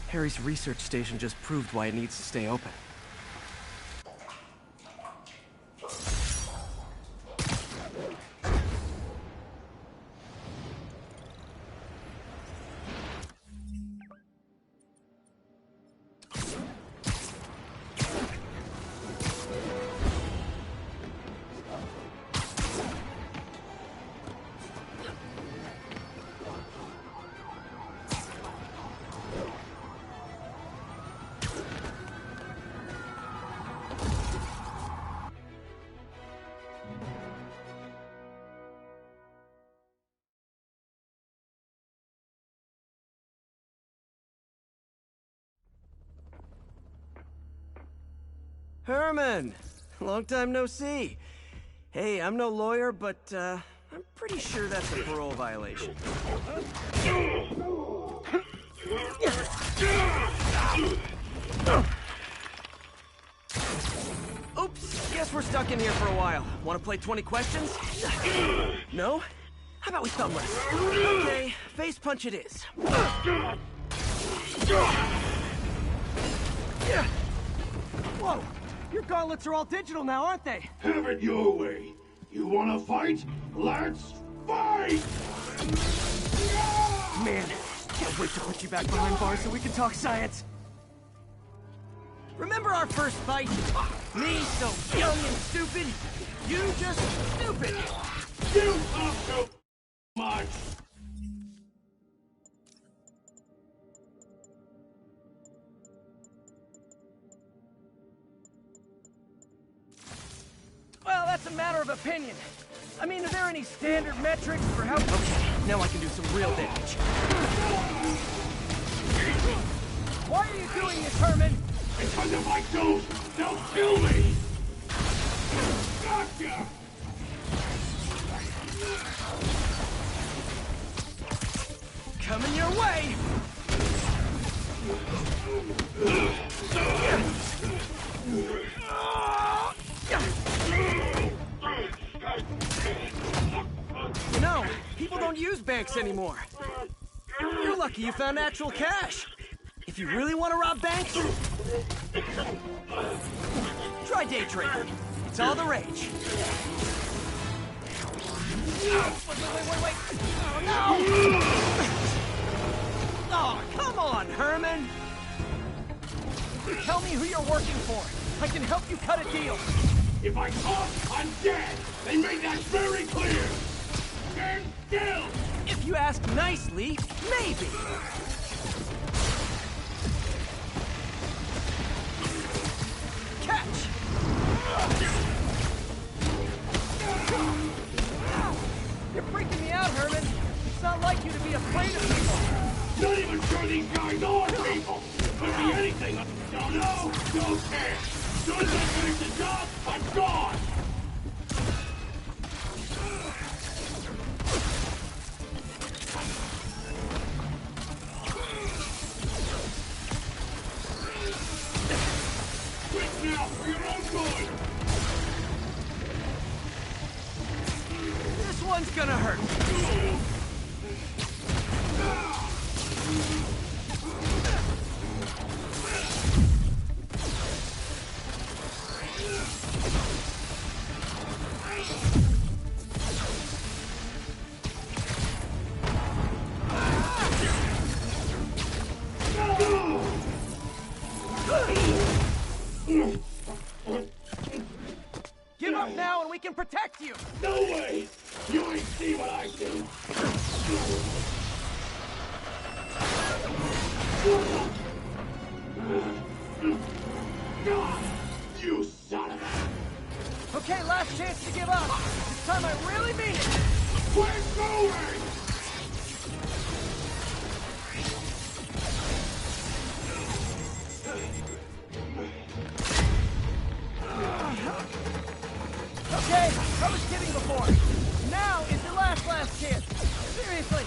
Harry's research station just proved why it needs to stay open. Herman! Long time no see. Hey, I'm no lawyer, but, I'm pretty sure that's a parole violation. Oops, guess we're stuck in here for a while. Want to play 20 questions? No? How about we thumb wrestle? Okay, face punch it is. Whoa! Your gauntlets are all digital now, aren't they? Have it your way. You wanna fight? Let's fight! Man, can't wait to put you back behind bars so we can talk science. Remember our first fight? Me so young and stupid, you just stupid. You talk so much! Well, that's a matter of opinion. I mean, are there any standard metrics for how... Okay, now I can do some real damage. Why are you doing this, Herman? Because if I don't, they'll kill me! Gotcha! Coming your way! You know, people don't use banks anymore. You're lucky you found actual cash. If you really want to rob banks, try day trading. It's all the rage. Wait. Oh, no! Oh, come on, Herman! Tell me who you're working for. I can help you cut a deal. If I talk, I'm dead! They made that very clear! Stand still! If you ask nicely, maybe. Catch! You're freaking me out, Herman. It's not like you to be afraid of people. Not even sure these guys are people! Could be anything! Don't know! Don't care! As soon as I finish the job, I'm gone! Quit now, for your own good! This one's gonna hurt. Give up now and we can protect you! No way! You ain't see what I do! You son of a... Okay, last chance to give up. This time I really mean it. We're going! Okay, I was kidding before. Now is your last chance. Seriously.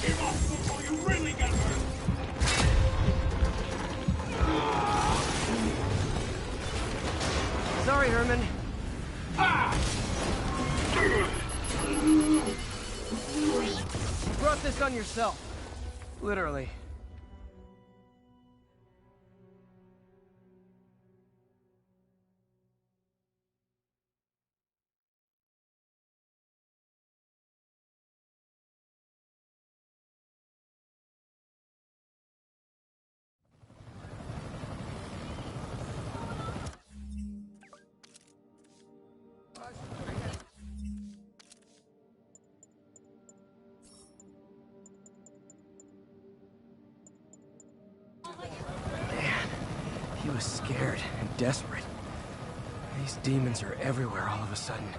Give up before you really get hurt! Sorry, Herman. You brought this on yourself. Literally. Man, he was scared and desperate. These demons are everywhere all of a sudden.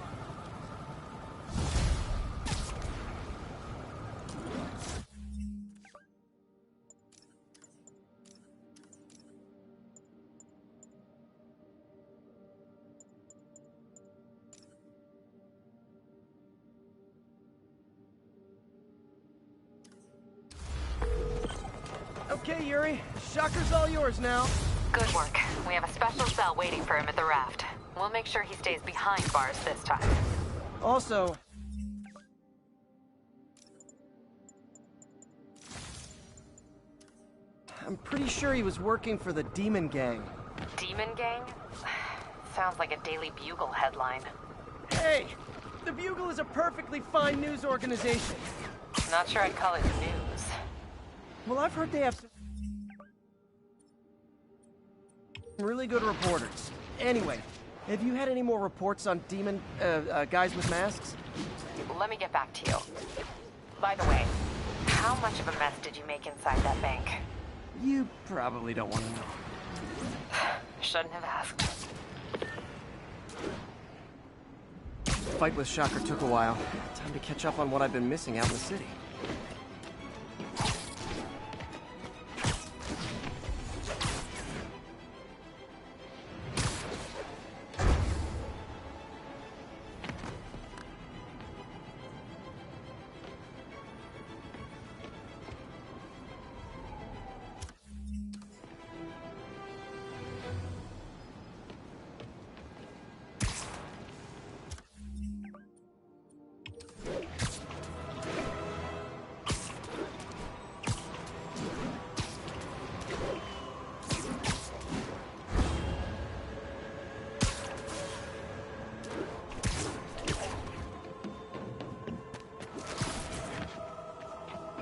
Okay, Yuri. Shocker's all yours now. Good work. We have a special cell waiting for him at the raft. We'll make sure he stays behind bars this time. Also... I'm pretty sure he was working for the Demon Gang. Demon Gang? Sounds like a Daily Bugle headline. Hey! The Bugle is a perfectly fine news organization. Not sure I'd call it news. Well, I've heard they have some really good reporters. Anyway, have you had any more reports on demon, guys with masks? Let me get back to you. By the way, how much of a mess did you make inside that bank? You probably don't want to know. Shouldn't have asked. The fight with Shocker took a while. Time to catch up on what I've been missing out in the city.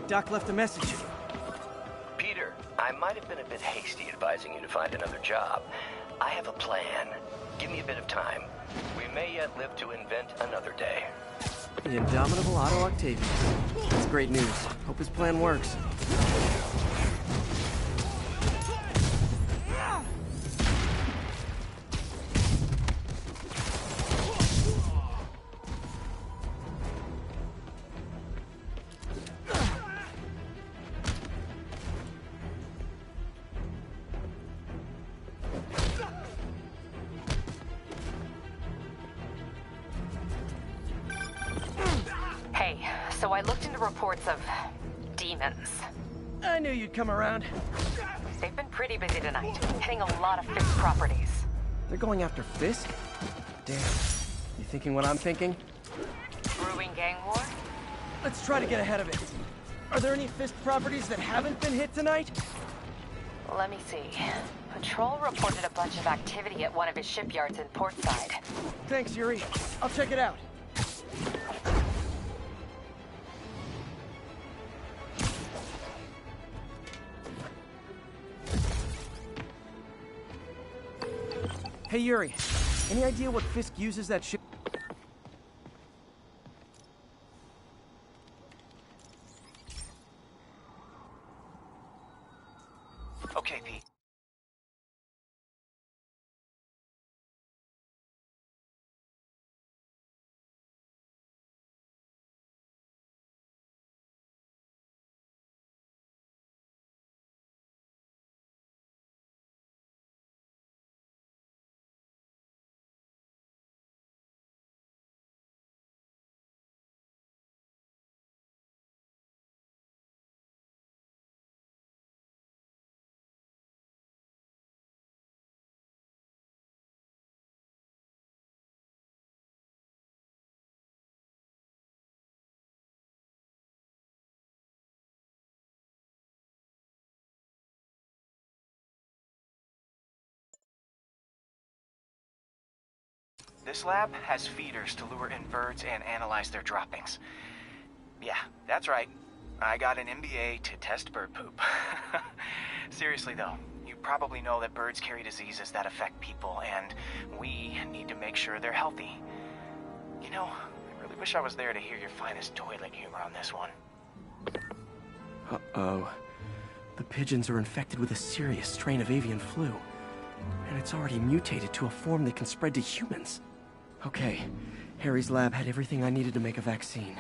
Doc left a message. Peter, I might have been a bit hasty advising you to find another job. I have a plan. Give me a bit of time. We may yet live to invent another day. The indomitable Otto Octavius. That's great news. Hope his plan works. So I looked into reports of demons. I knew you'd come around. They've been pretty busy tonight, hitting a lot of Fisk properties. They're going after Fisk? Damn. You thinking what I'm thinking? Brewing gang war? Let's try to get ahead of it. Are there any Fisk properties that haven't been hit tonight? Let me see. Patrol reported a bunch of activity at one of his shipyards in Portside. Thanks, Yuri. I'll check it out. Hey, Yuri. Any idea what Fisk uses that ship? Okay, Pete. This lab has feeders to lure in birds and analyze their droppings. Yeah, that's right. I got an MBA to test bird poop. Seriously though, you probably know that birds carry diseases that affect people, and we need to make sure they're healthy. You know, I really wish I was there to hear your finest toilet humor on this one. Uh-oh. The pigeons are infected with a serious strain of avian flu. And it's already mutated to a form that can spread to humans. Okay, Harry's lab had everything I needed to make a vaccine.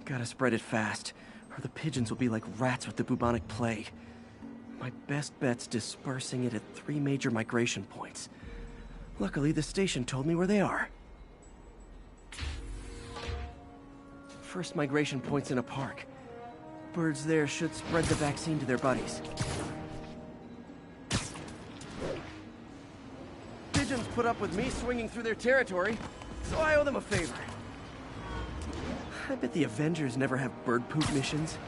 Gotta spread it fast, or the pigeons will be like rats with the bubonic plague. My best bet's dispersing it at 3 major migration points. Luckily, the station told me where they are. First migration point's in a park. Birds there should spread the vaccine to their buddies. put up with me swinging through their territory, so I owe them a favor. I bet the Avengers never have bird poop missions.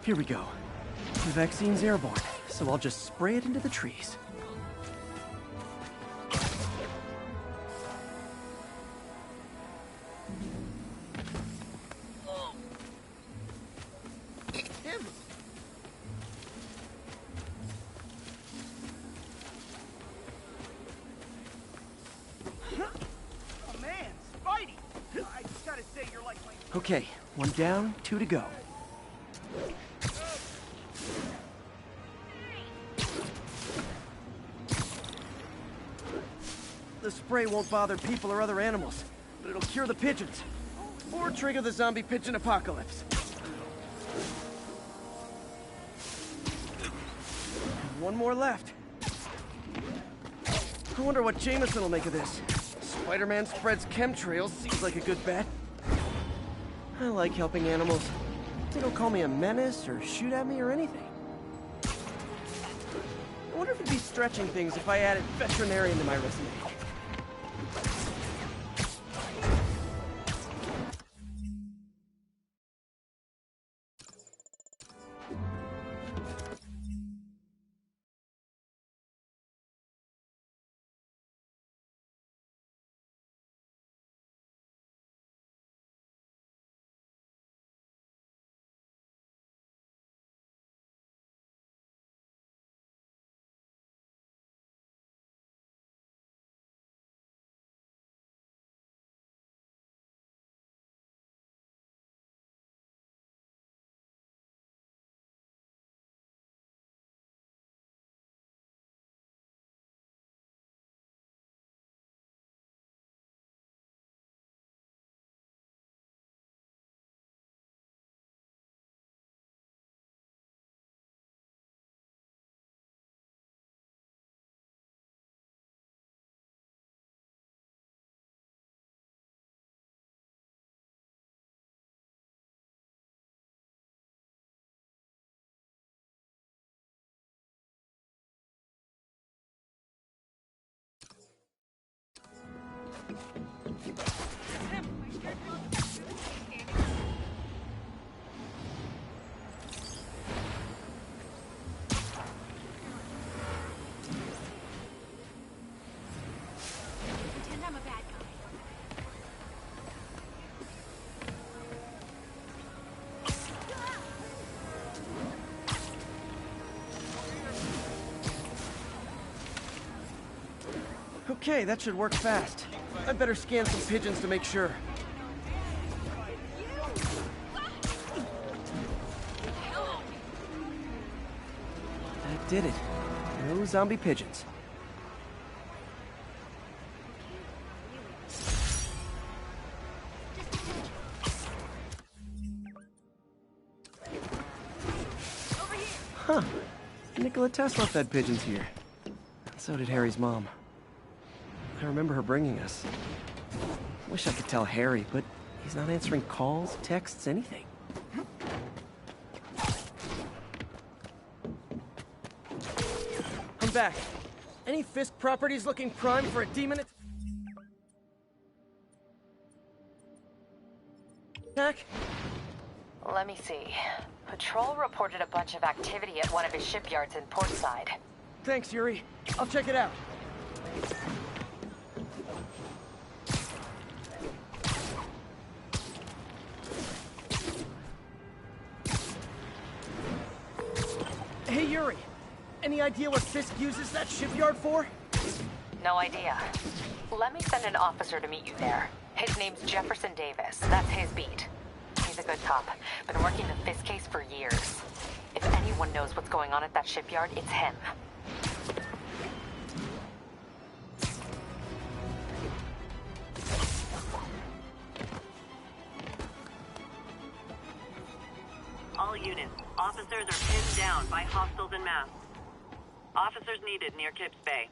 Here we go. The vaccine's airborne, so I'll just spray it into the trees. Oh man, Spidey! I just gotta say, you're like my... Okay, 1 down, 2 to go. The spray won't bother people or other animals, but it'll cure the pigeons. Or trigger the zombie pigeon apocalypse. And 1 more left. I wonder what Jameson will make of this. Spider-Man spreads chemtrails, seems like a good bet. I like helping animals. They don't call me a menace or shoot at me or anything. I wonder if it'd be stretching things if I added veterinarian to my resume. Pretend I'm a bad guy. Okay, that should work fast. I'd better scan some pigeons to make sure. That did it. No zombie pigeons. Huh. Nikola Tesla fed pigeons here. So did Harry's mom. I remember her bringing us. Wish I could tell Harry, but he's not answering calls, texts, anything. I'm back. Any Fisk properties looking prime for a demon attack? Let me see. Patrol reported a bunch of activity at one of his shipyards in Portside. Thanks, Yuri. I'll check it out. Hey, Yuri. Any idea what Fisk uses that shipyard for? No idea. Let me send an officer to meet you there. His name's Jefferson Davis. That's his beat. He's a good cop. Been working the Fisk case for years. If anyone knows what's going on at that shipyard, it's him. All units, officers are pinned down by hostiles en masse. Officers needed near Kips Bay.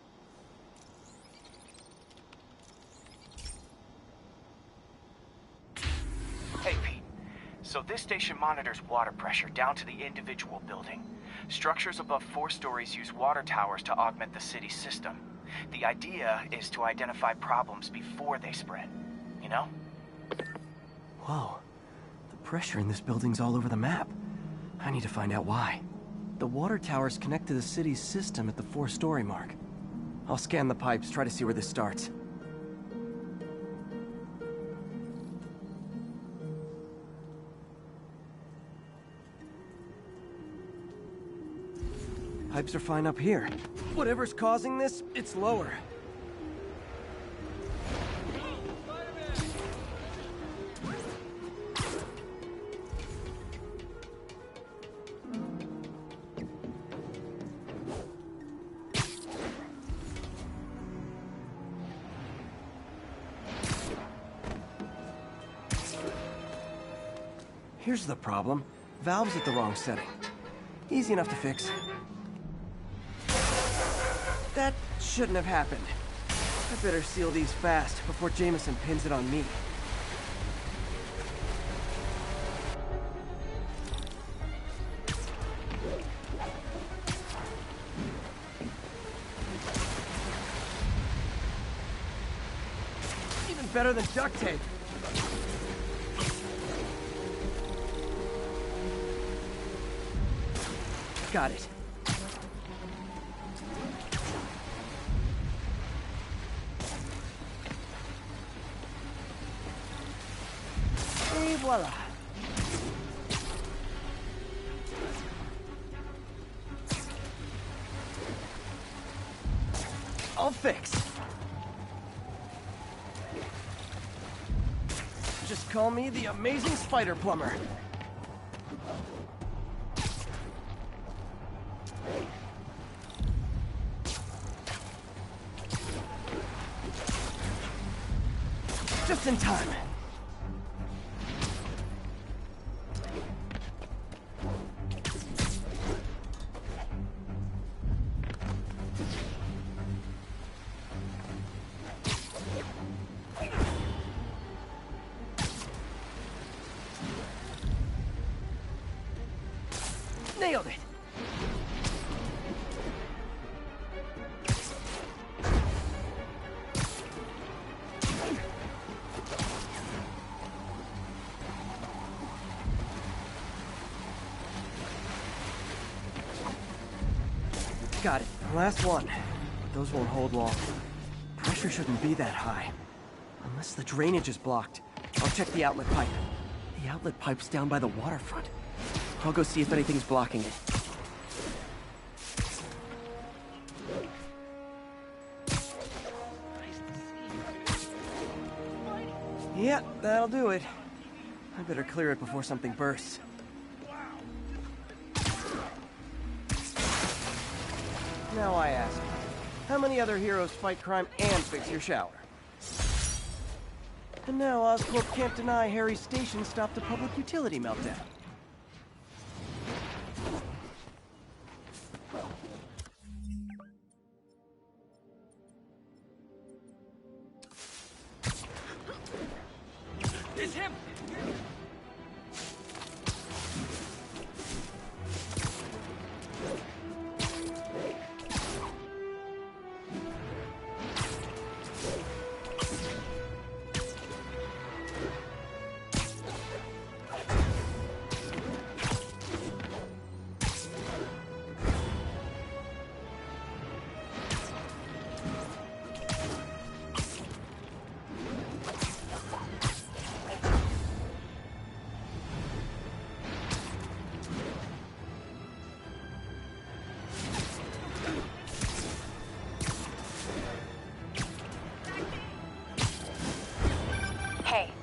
Hey, Pete. So this station monitors water pressure down to the individual building. Structures above 4 stories use water towers to augment the city's system. The idea is to identify problems before they spread. You know? Whoa. The pressure in this building's all over the map. I need to find out why. The water towers connect to the city's system at the 4-story mark. I'll scan the pipes, try to see where this starts. Pipes are fine up here. Whatever's causing this, it's lower. Here's the problem. Valve's at the wrong setting. Easy enough to fix. That shouldn't have happened. I better seal these fast before Jameson pins it on me. Even better than duct tape. Got it. Et voila. All fixed. Just call me the amazing spider plumber. Just in time. Nailed it! Got it. Last one. Those won't hold long. Pressure shouldn't be that high. Unless the drainage is blocked. I'll check the outlet pipe. The outlet pipe's down by the waterfront. I'll go see if anything's blocking it. Yeah, that'll do it. I better clear it before something bursts. Now I ask, how many other heroes fight crime and fix your shower? And now Oscorp can't deny Harry's station stopped a public utility meltdown. It's him!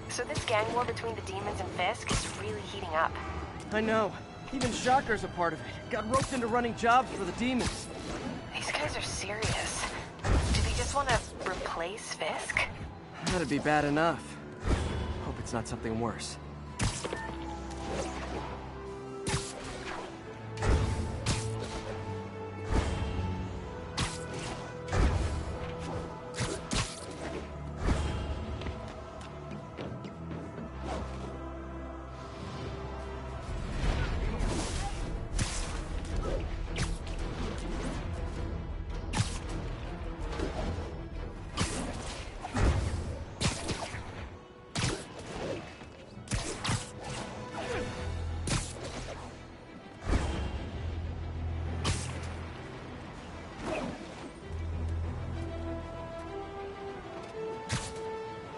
So this gang war between the demons and Fisk is really heating up. I know. Even Shocker's a part of it. Got roped into running jobs for the demons. These guys are serious. Do they just want to replace Fisk? That'd be bad enough. Hope it's not something worse.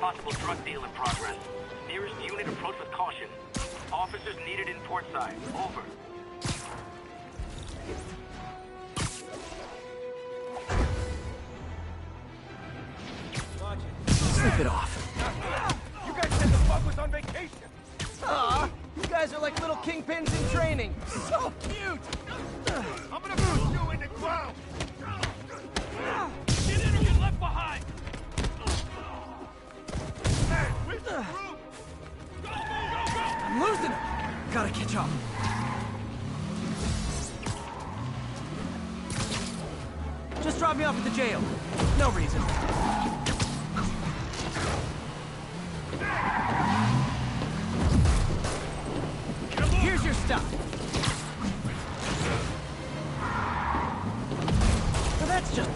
possible drug deal in progress. Nearest unit approach with caution. Officers needed in port side. Over. Sleep it off. You guys said the fuck was on vacation. Aw, you guys are like little kingpins in training. So cute. I'm gonna push you in the ground. Get in or get left behind! Hey, where's the group? Go, go, go, go! I'm losing it. Gotta catch up. Just drop me off at the jail. No reason. Here's your stuff. Well, that's just...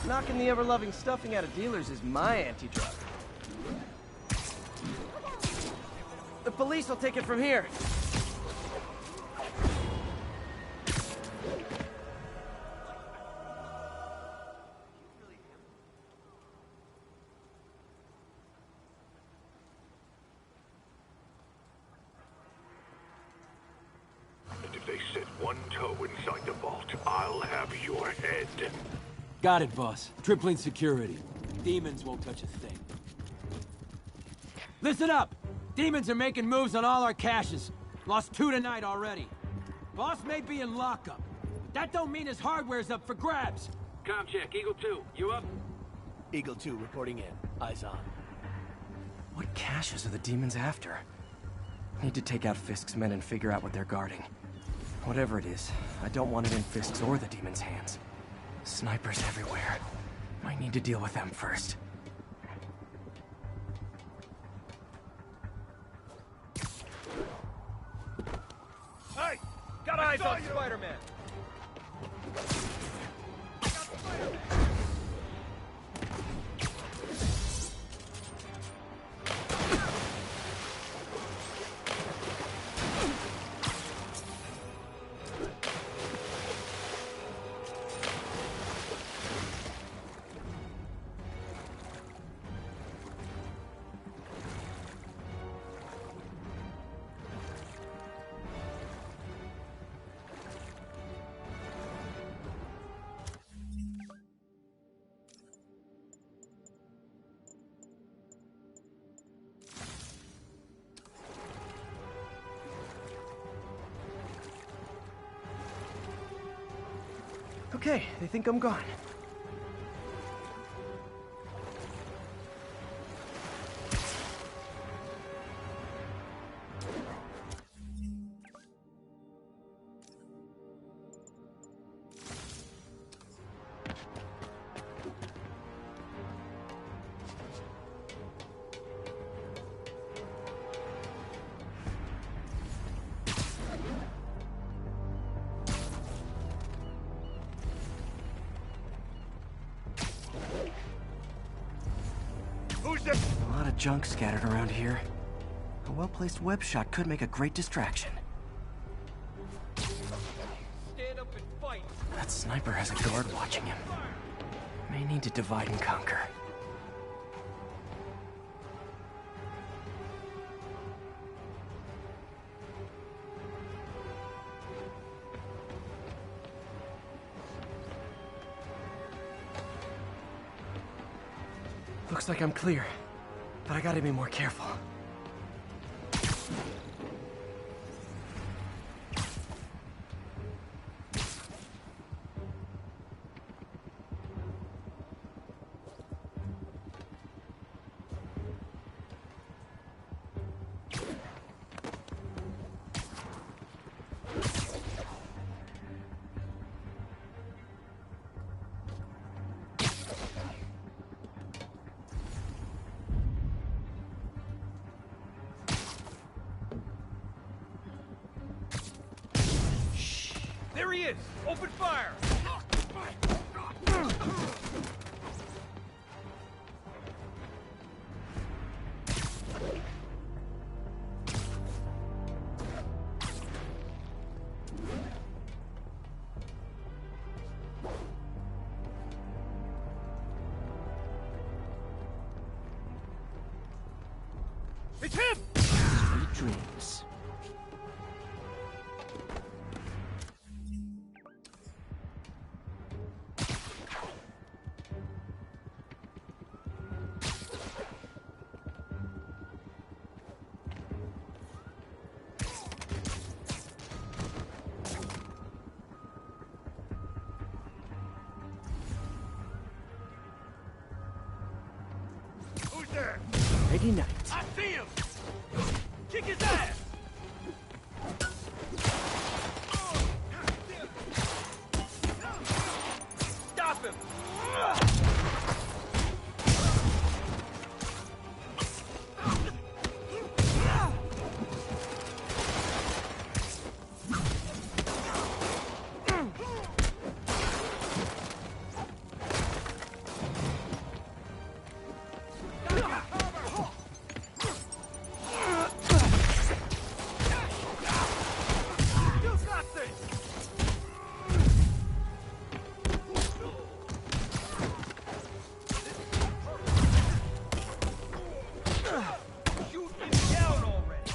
Knocking the ever-loving stuffing out of dealers is my anti-drug. The police will take it from here. And if they set one toe inside the vault, I'll have your head. Got it, boss. Tripling security. Demons won't touch a thing. Listen up! Demons are making moves on all our caches. Lost 2 tonight already. Boss may be in lockup. But that don't mean his hardware's up for grabs. Com check, Eagle 2, you up? Eagle 2 reporting in. Eyes on. What caches are the demons after? Need to take out Fisk's men and figure out what they're guarding. Whatever it is, I don't want it in Fisk's or the demons' hands. Snipers everywhere. Might need to deal with them first. Hey! Got eyes on Spiderman! Okay, they think I'm gone. A lot of junk scattered around here. A well-placed web shot could make a great distraction. Stand up and fight! That sniper has a guard watching him. May need to divide and conquer. Looks like I'm clear, but I gotta be more careful. There he is! Open fire! It's him! Sweet dreams. Who's there? Ready night. I see him! Kick his ass! Stop him! You got this! Shoot him down already!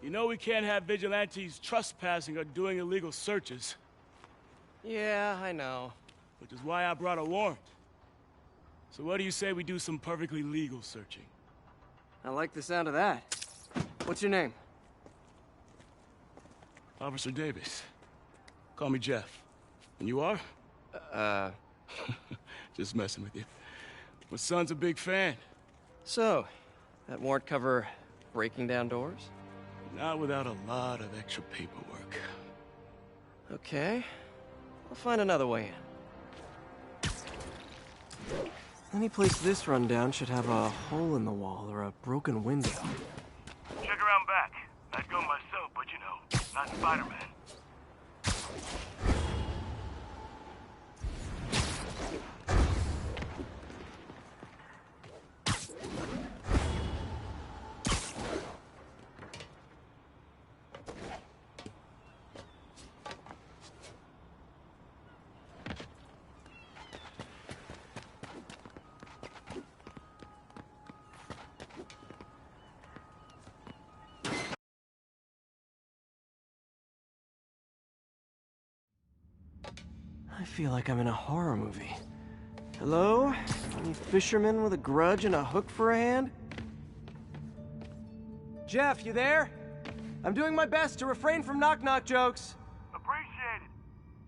You know we can't have vigilantes trespassing or doing illegal searches. Yeah, I know. Which is why I brought a warrant. So what do you say we do some perfectly legal searching? I like the sound of that. What's your name? Officer Davis. Call me Jeff. And you are? Just messing with you. My son's a big fan. So, that warrant cover breaking down doors? Not without a lot of extra paperwork. Okay. I'll find another way in. Any place this rundown should have a hole in the wall or a broken window. Check around back. I'd go myself, but you know, not Spiderman. I feel like I'm in a horror movie. Hello? Any fisherman with a grudge and a hook for a hand? Jeff, you there? I'm doing my best to refrain from knock-knock jokes. Appreciate it.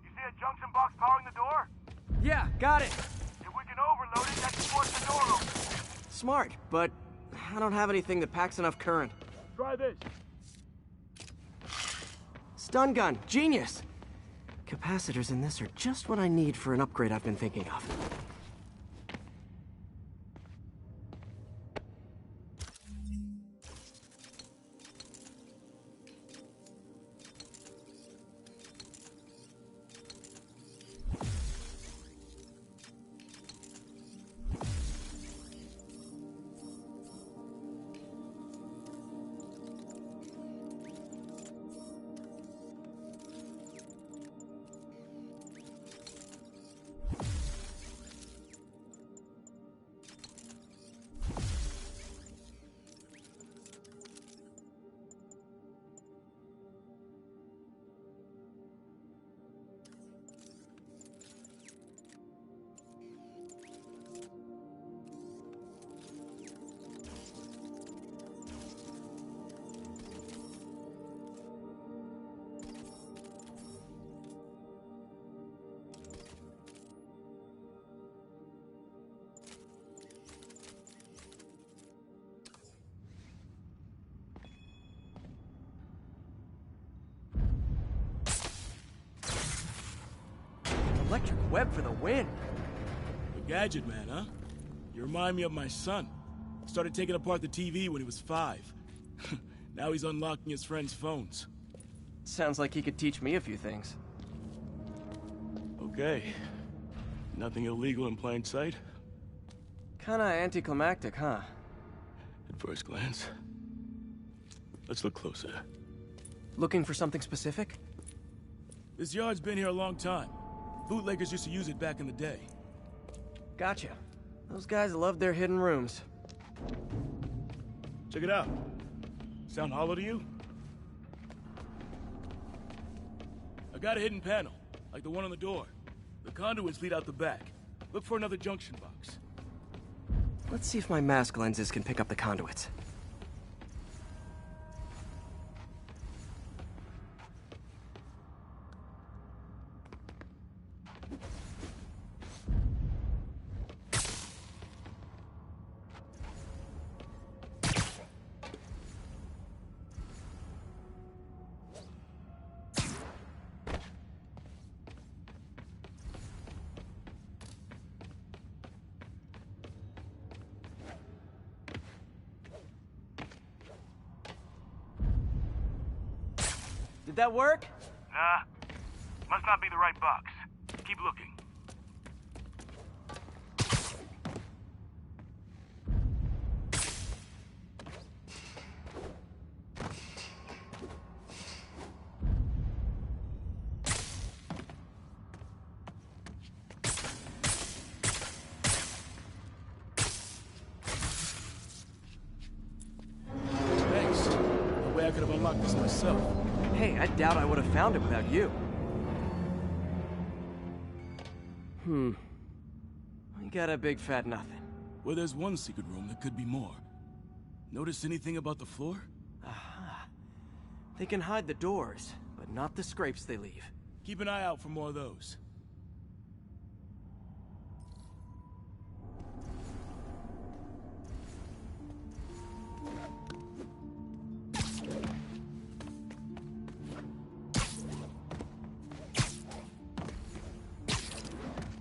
You see a junction box powering the door? Yeah, got it. If we can overload it, that should force the door open. Smart, but I don't have anything that packs enough current. Try this. Stun gun, genius! Capacitors in this are just what I need for an upgrade I've been thinking of. Electric web for the win. A gadget man, huh? You remind me of my son. Started taking apart the TV when he was 5. Now he's unlocking his friends' phones. Sounds like he could teach me a few things. Okay. Nothing illegal in plain sight? Kinda anticlimactic, huh? At first glance. Let's look closer. Looking for something specific? This yard's been here a long time. Bootleggers used to use it back in the day. Gotcha. Those guys love their hidden rooms. Check it out. Sound hollow to you? I got a hidden panel, like the one on the door. The conduits lead out the back. Look for another junction box. Let's see if my mask lenses can pick up the conduits. Did that work? Nah. Must not be the right box. Keep looking. Thanks. No way I could have unlocked this myself. Hey, I doubt I would have found it without you. We got a big fat nothing. Well, there's one secret room that could be more. Notice anything about the floor? Aha. They can hide the doors, but not the scrapes they leave. Keep an eye out for more of those.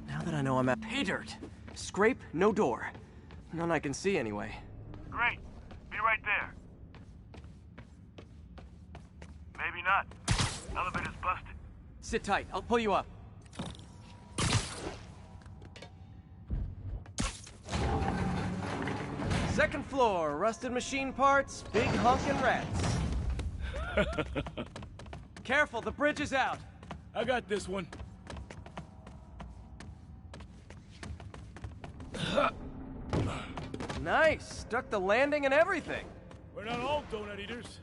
Now that I know I'm at pay dirt. Scrape, no door. None I can see anyway. Great. Be right there. Maybe not. Elevator's busted. Sit tight, I'll pull you up. Second floor, rusted machine parts, big honkin' rats. Careful, the bridge is out. I got this one. Nice, stuck the landing and everything. We're not all donut eaters.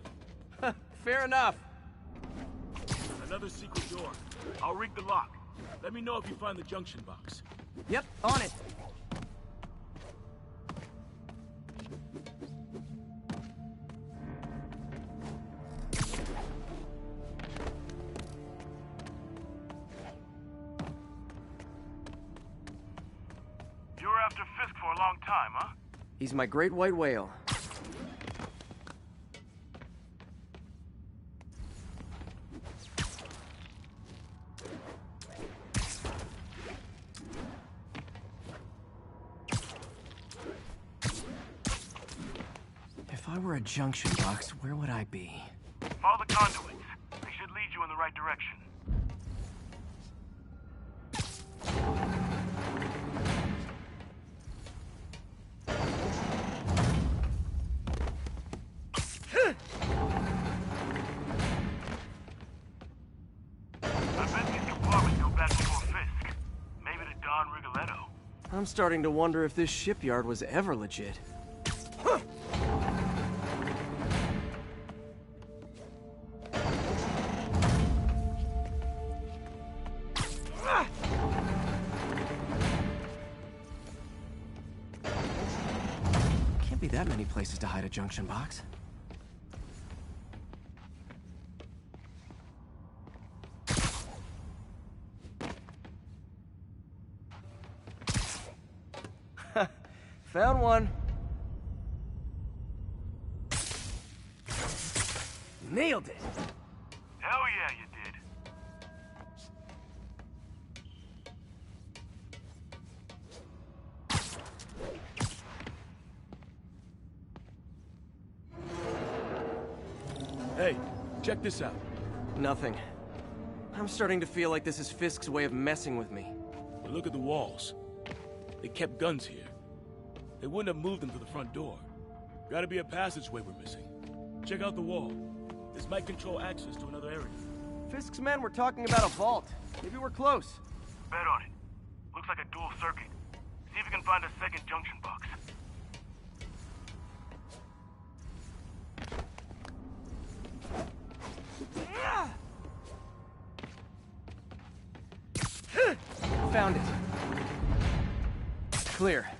Fair enough. Another secret door. I'll rig the lock. Let me know if you find the junction box. Yep, on it. You were after Fisk for a long time, huh? He's my great white whale. If I were a junction box, where would I be? Follow the conduits. They should lead you in the right direction. I'm starting to wonder if this shipyard was ever legit. Can't be that many places to hide a junction box. Found one. Nailed it. Hell yeah, you did. Check this out. Nothing. I'm starting to feel like this is Fisk's way of messing with me. But look at the walls. They kept guns here. They wouldn't have moved them to the front door. Gotta be a passageway we're missing. Check out the wall. This might control access to another area. Fisk's men were talking about a vault. Maybe we're close. Bet on it. Looks like a dual circuit. See if you can find a second junction box. Found it. Clear.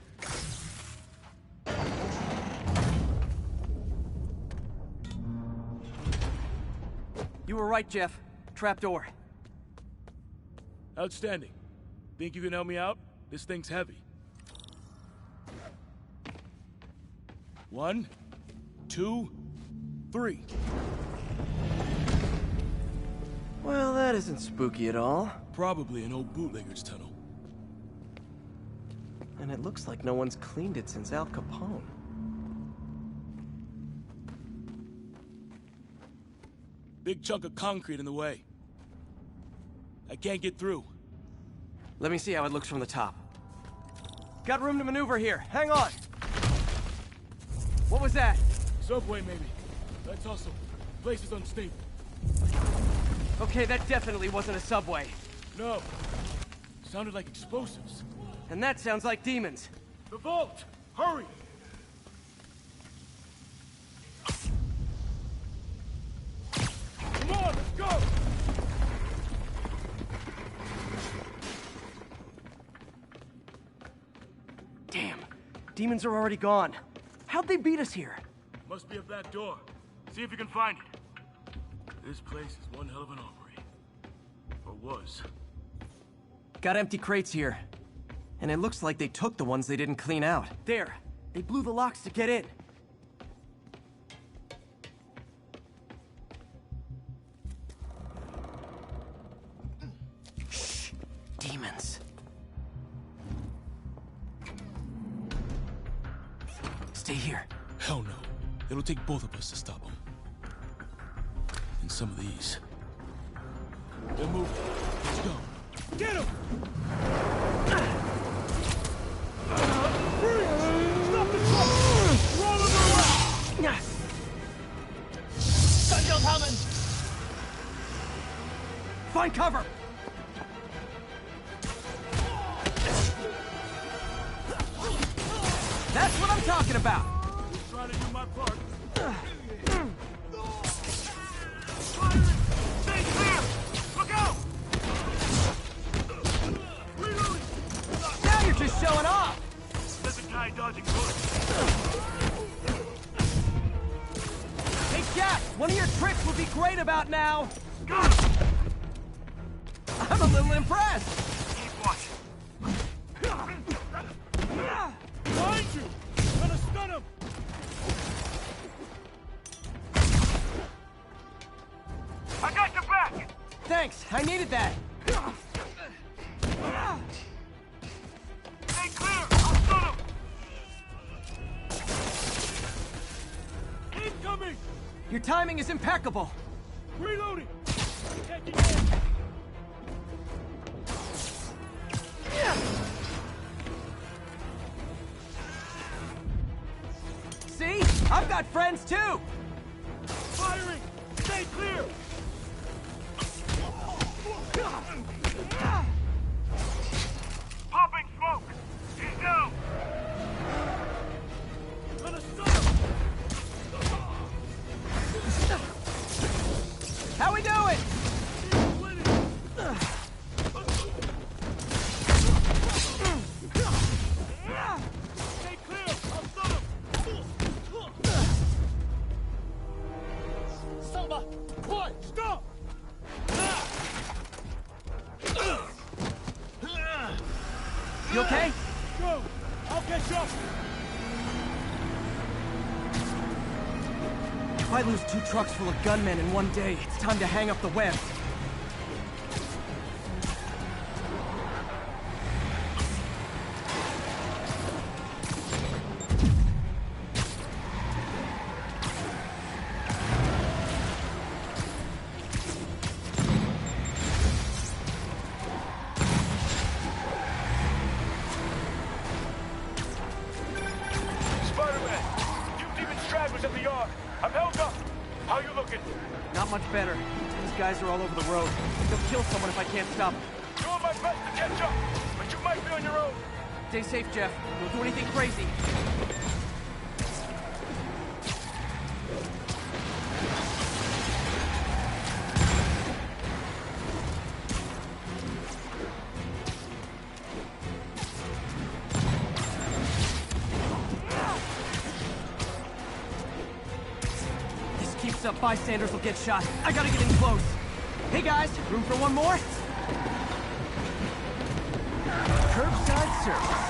You were right, Jeff. Trapdoor. Outstanding. Think you can help me out? This thing's heavy. 1, 2, 3. Well, that isn't spooky at all. Probably an old bootlegger's tunnel. And it looks like no one's cleaned it since Al Capone. Big chunk of concrete in the way. I can't get through. Let me see how it looks from the top. Got room to maneuver here. Hang on. What was that? Subway, maybe. Let's hustle. Place is unstable. Okay, that definitely wasn't a subway. No. Sounded like explosives. And that sounds like demons. The vault! Hurry! Come on, let's go! Damn. Demons are already gone. How'd they beat us here? Must be a back door. See if you can find it. This place is one hell of an armory. Or was. Got empty crates here. And it looks like they took the ones they didn't clean out. There. They blew the locks to get in. Shh. Demons. Stay here. Hell no. It'll take both of us to stop them. And some of these. They're moving. Let's go. Get him! Stop the truck! Roll him around! Gunshot coming! Find cover! That's what I'm talking about! Just trying to do my part. Stay clear! Look out! Now you're just showing off! There's a guy dodging bullets. Hey, Jack! One of your tricks would be great about now! Got him! I'm a little impressed! Keep watching. Behind you! Gonna stun him! I got your back! Thanks, I needed that! Stay clear! I'll stun him! Keep coming! Your timing is impeccable! Reloading! Taking aim! See? I've got friends too! Firing! Stay clear! Popping smoke! He's down! Gonna stun him! How we doing? Stay clear! I'll stun him! Selma! Quiet! Stop! You okay? Go! I'll catch up! If I lose 2 trucks full of gunmen in one day, it's time to hang up the web. guys are all over the road. They'll kill someone if I can't stop them. Doing my best to catch up, but you might be on your own. Stay safe, Jeff. Don't do anything crazy. Up, bystanders will get shot. I gotta get in close. Hey guys, room for one more? Curbside service.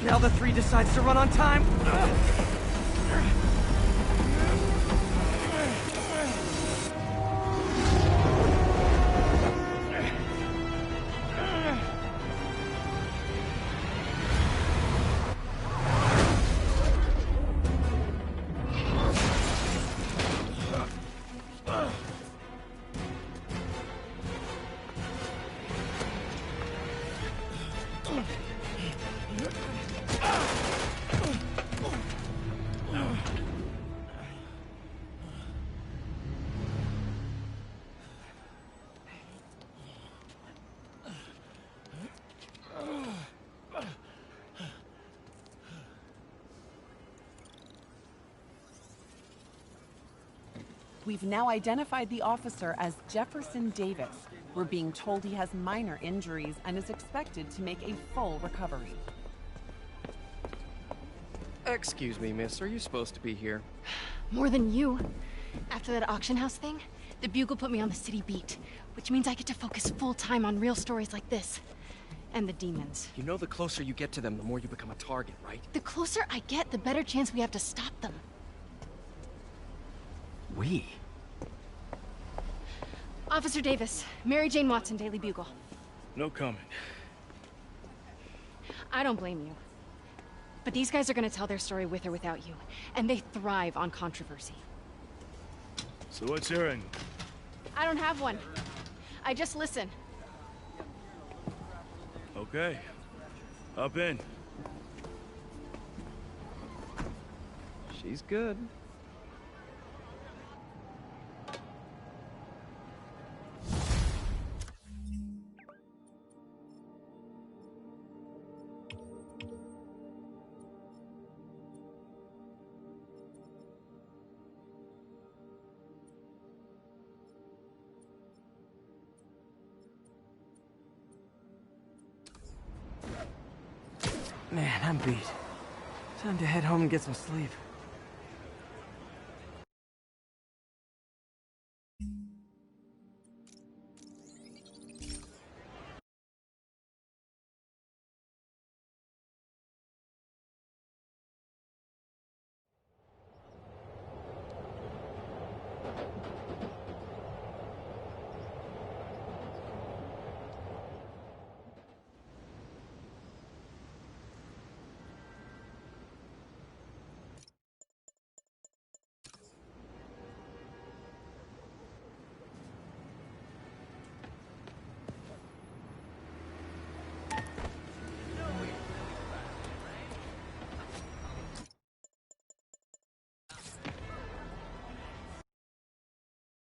Now the 3 decides to run on time. We've now identified the officer as Jefferson Davis. We're being told he has minor injuries and is expected to make a full recovery. Excuse me, miss. Are you supposed to be here? More than you. After that auction house thing, the Bugle put me on the city beat, which means I get to focus full-time on real stories like this. And the demons. You know the closer you get to them, the more you become a target, right? The closer I get, the better chance we have to stop them. We? Officer Davis, Mary Jane Watson, Daily Bugle. No comment. I don't blame you. But these guys are gonna tell their story with or without you, and they thrive on controversy. So what's your angle? I don't have one. I just listen. Okay. Hop in. She's good. Man, I'm beat. Time to head home and get some sleep.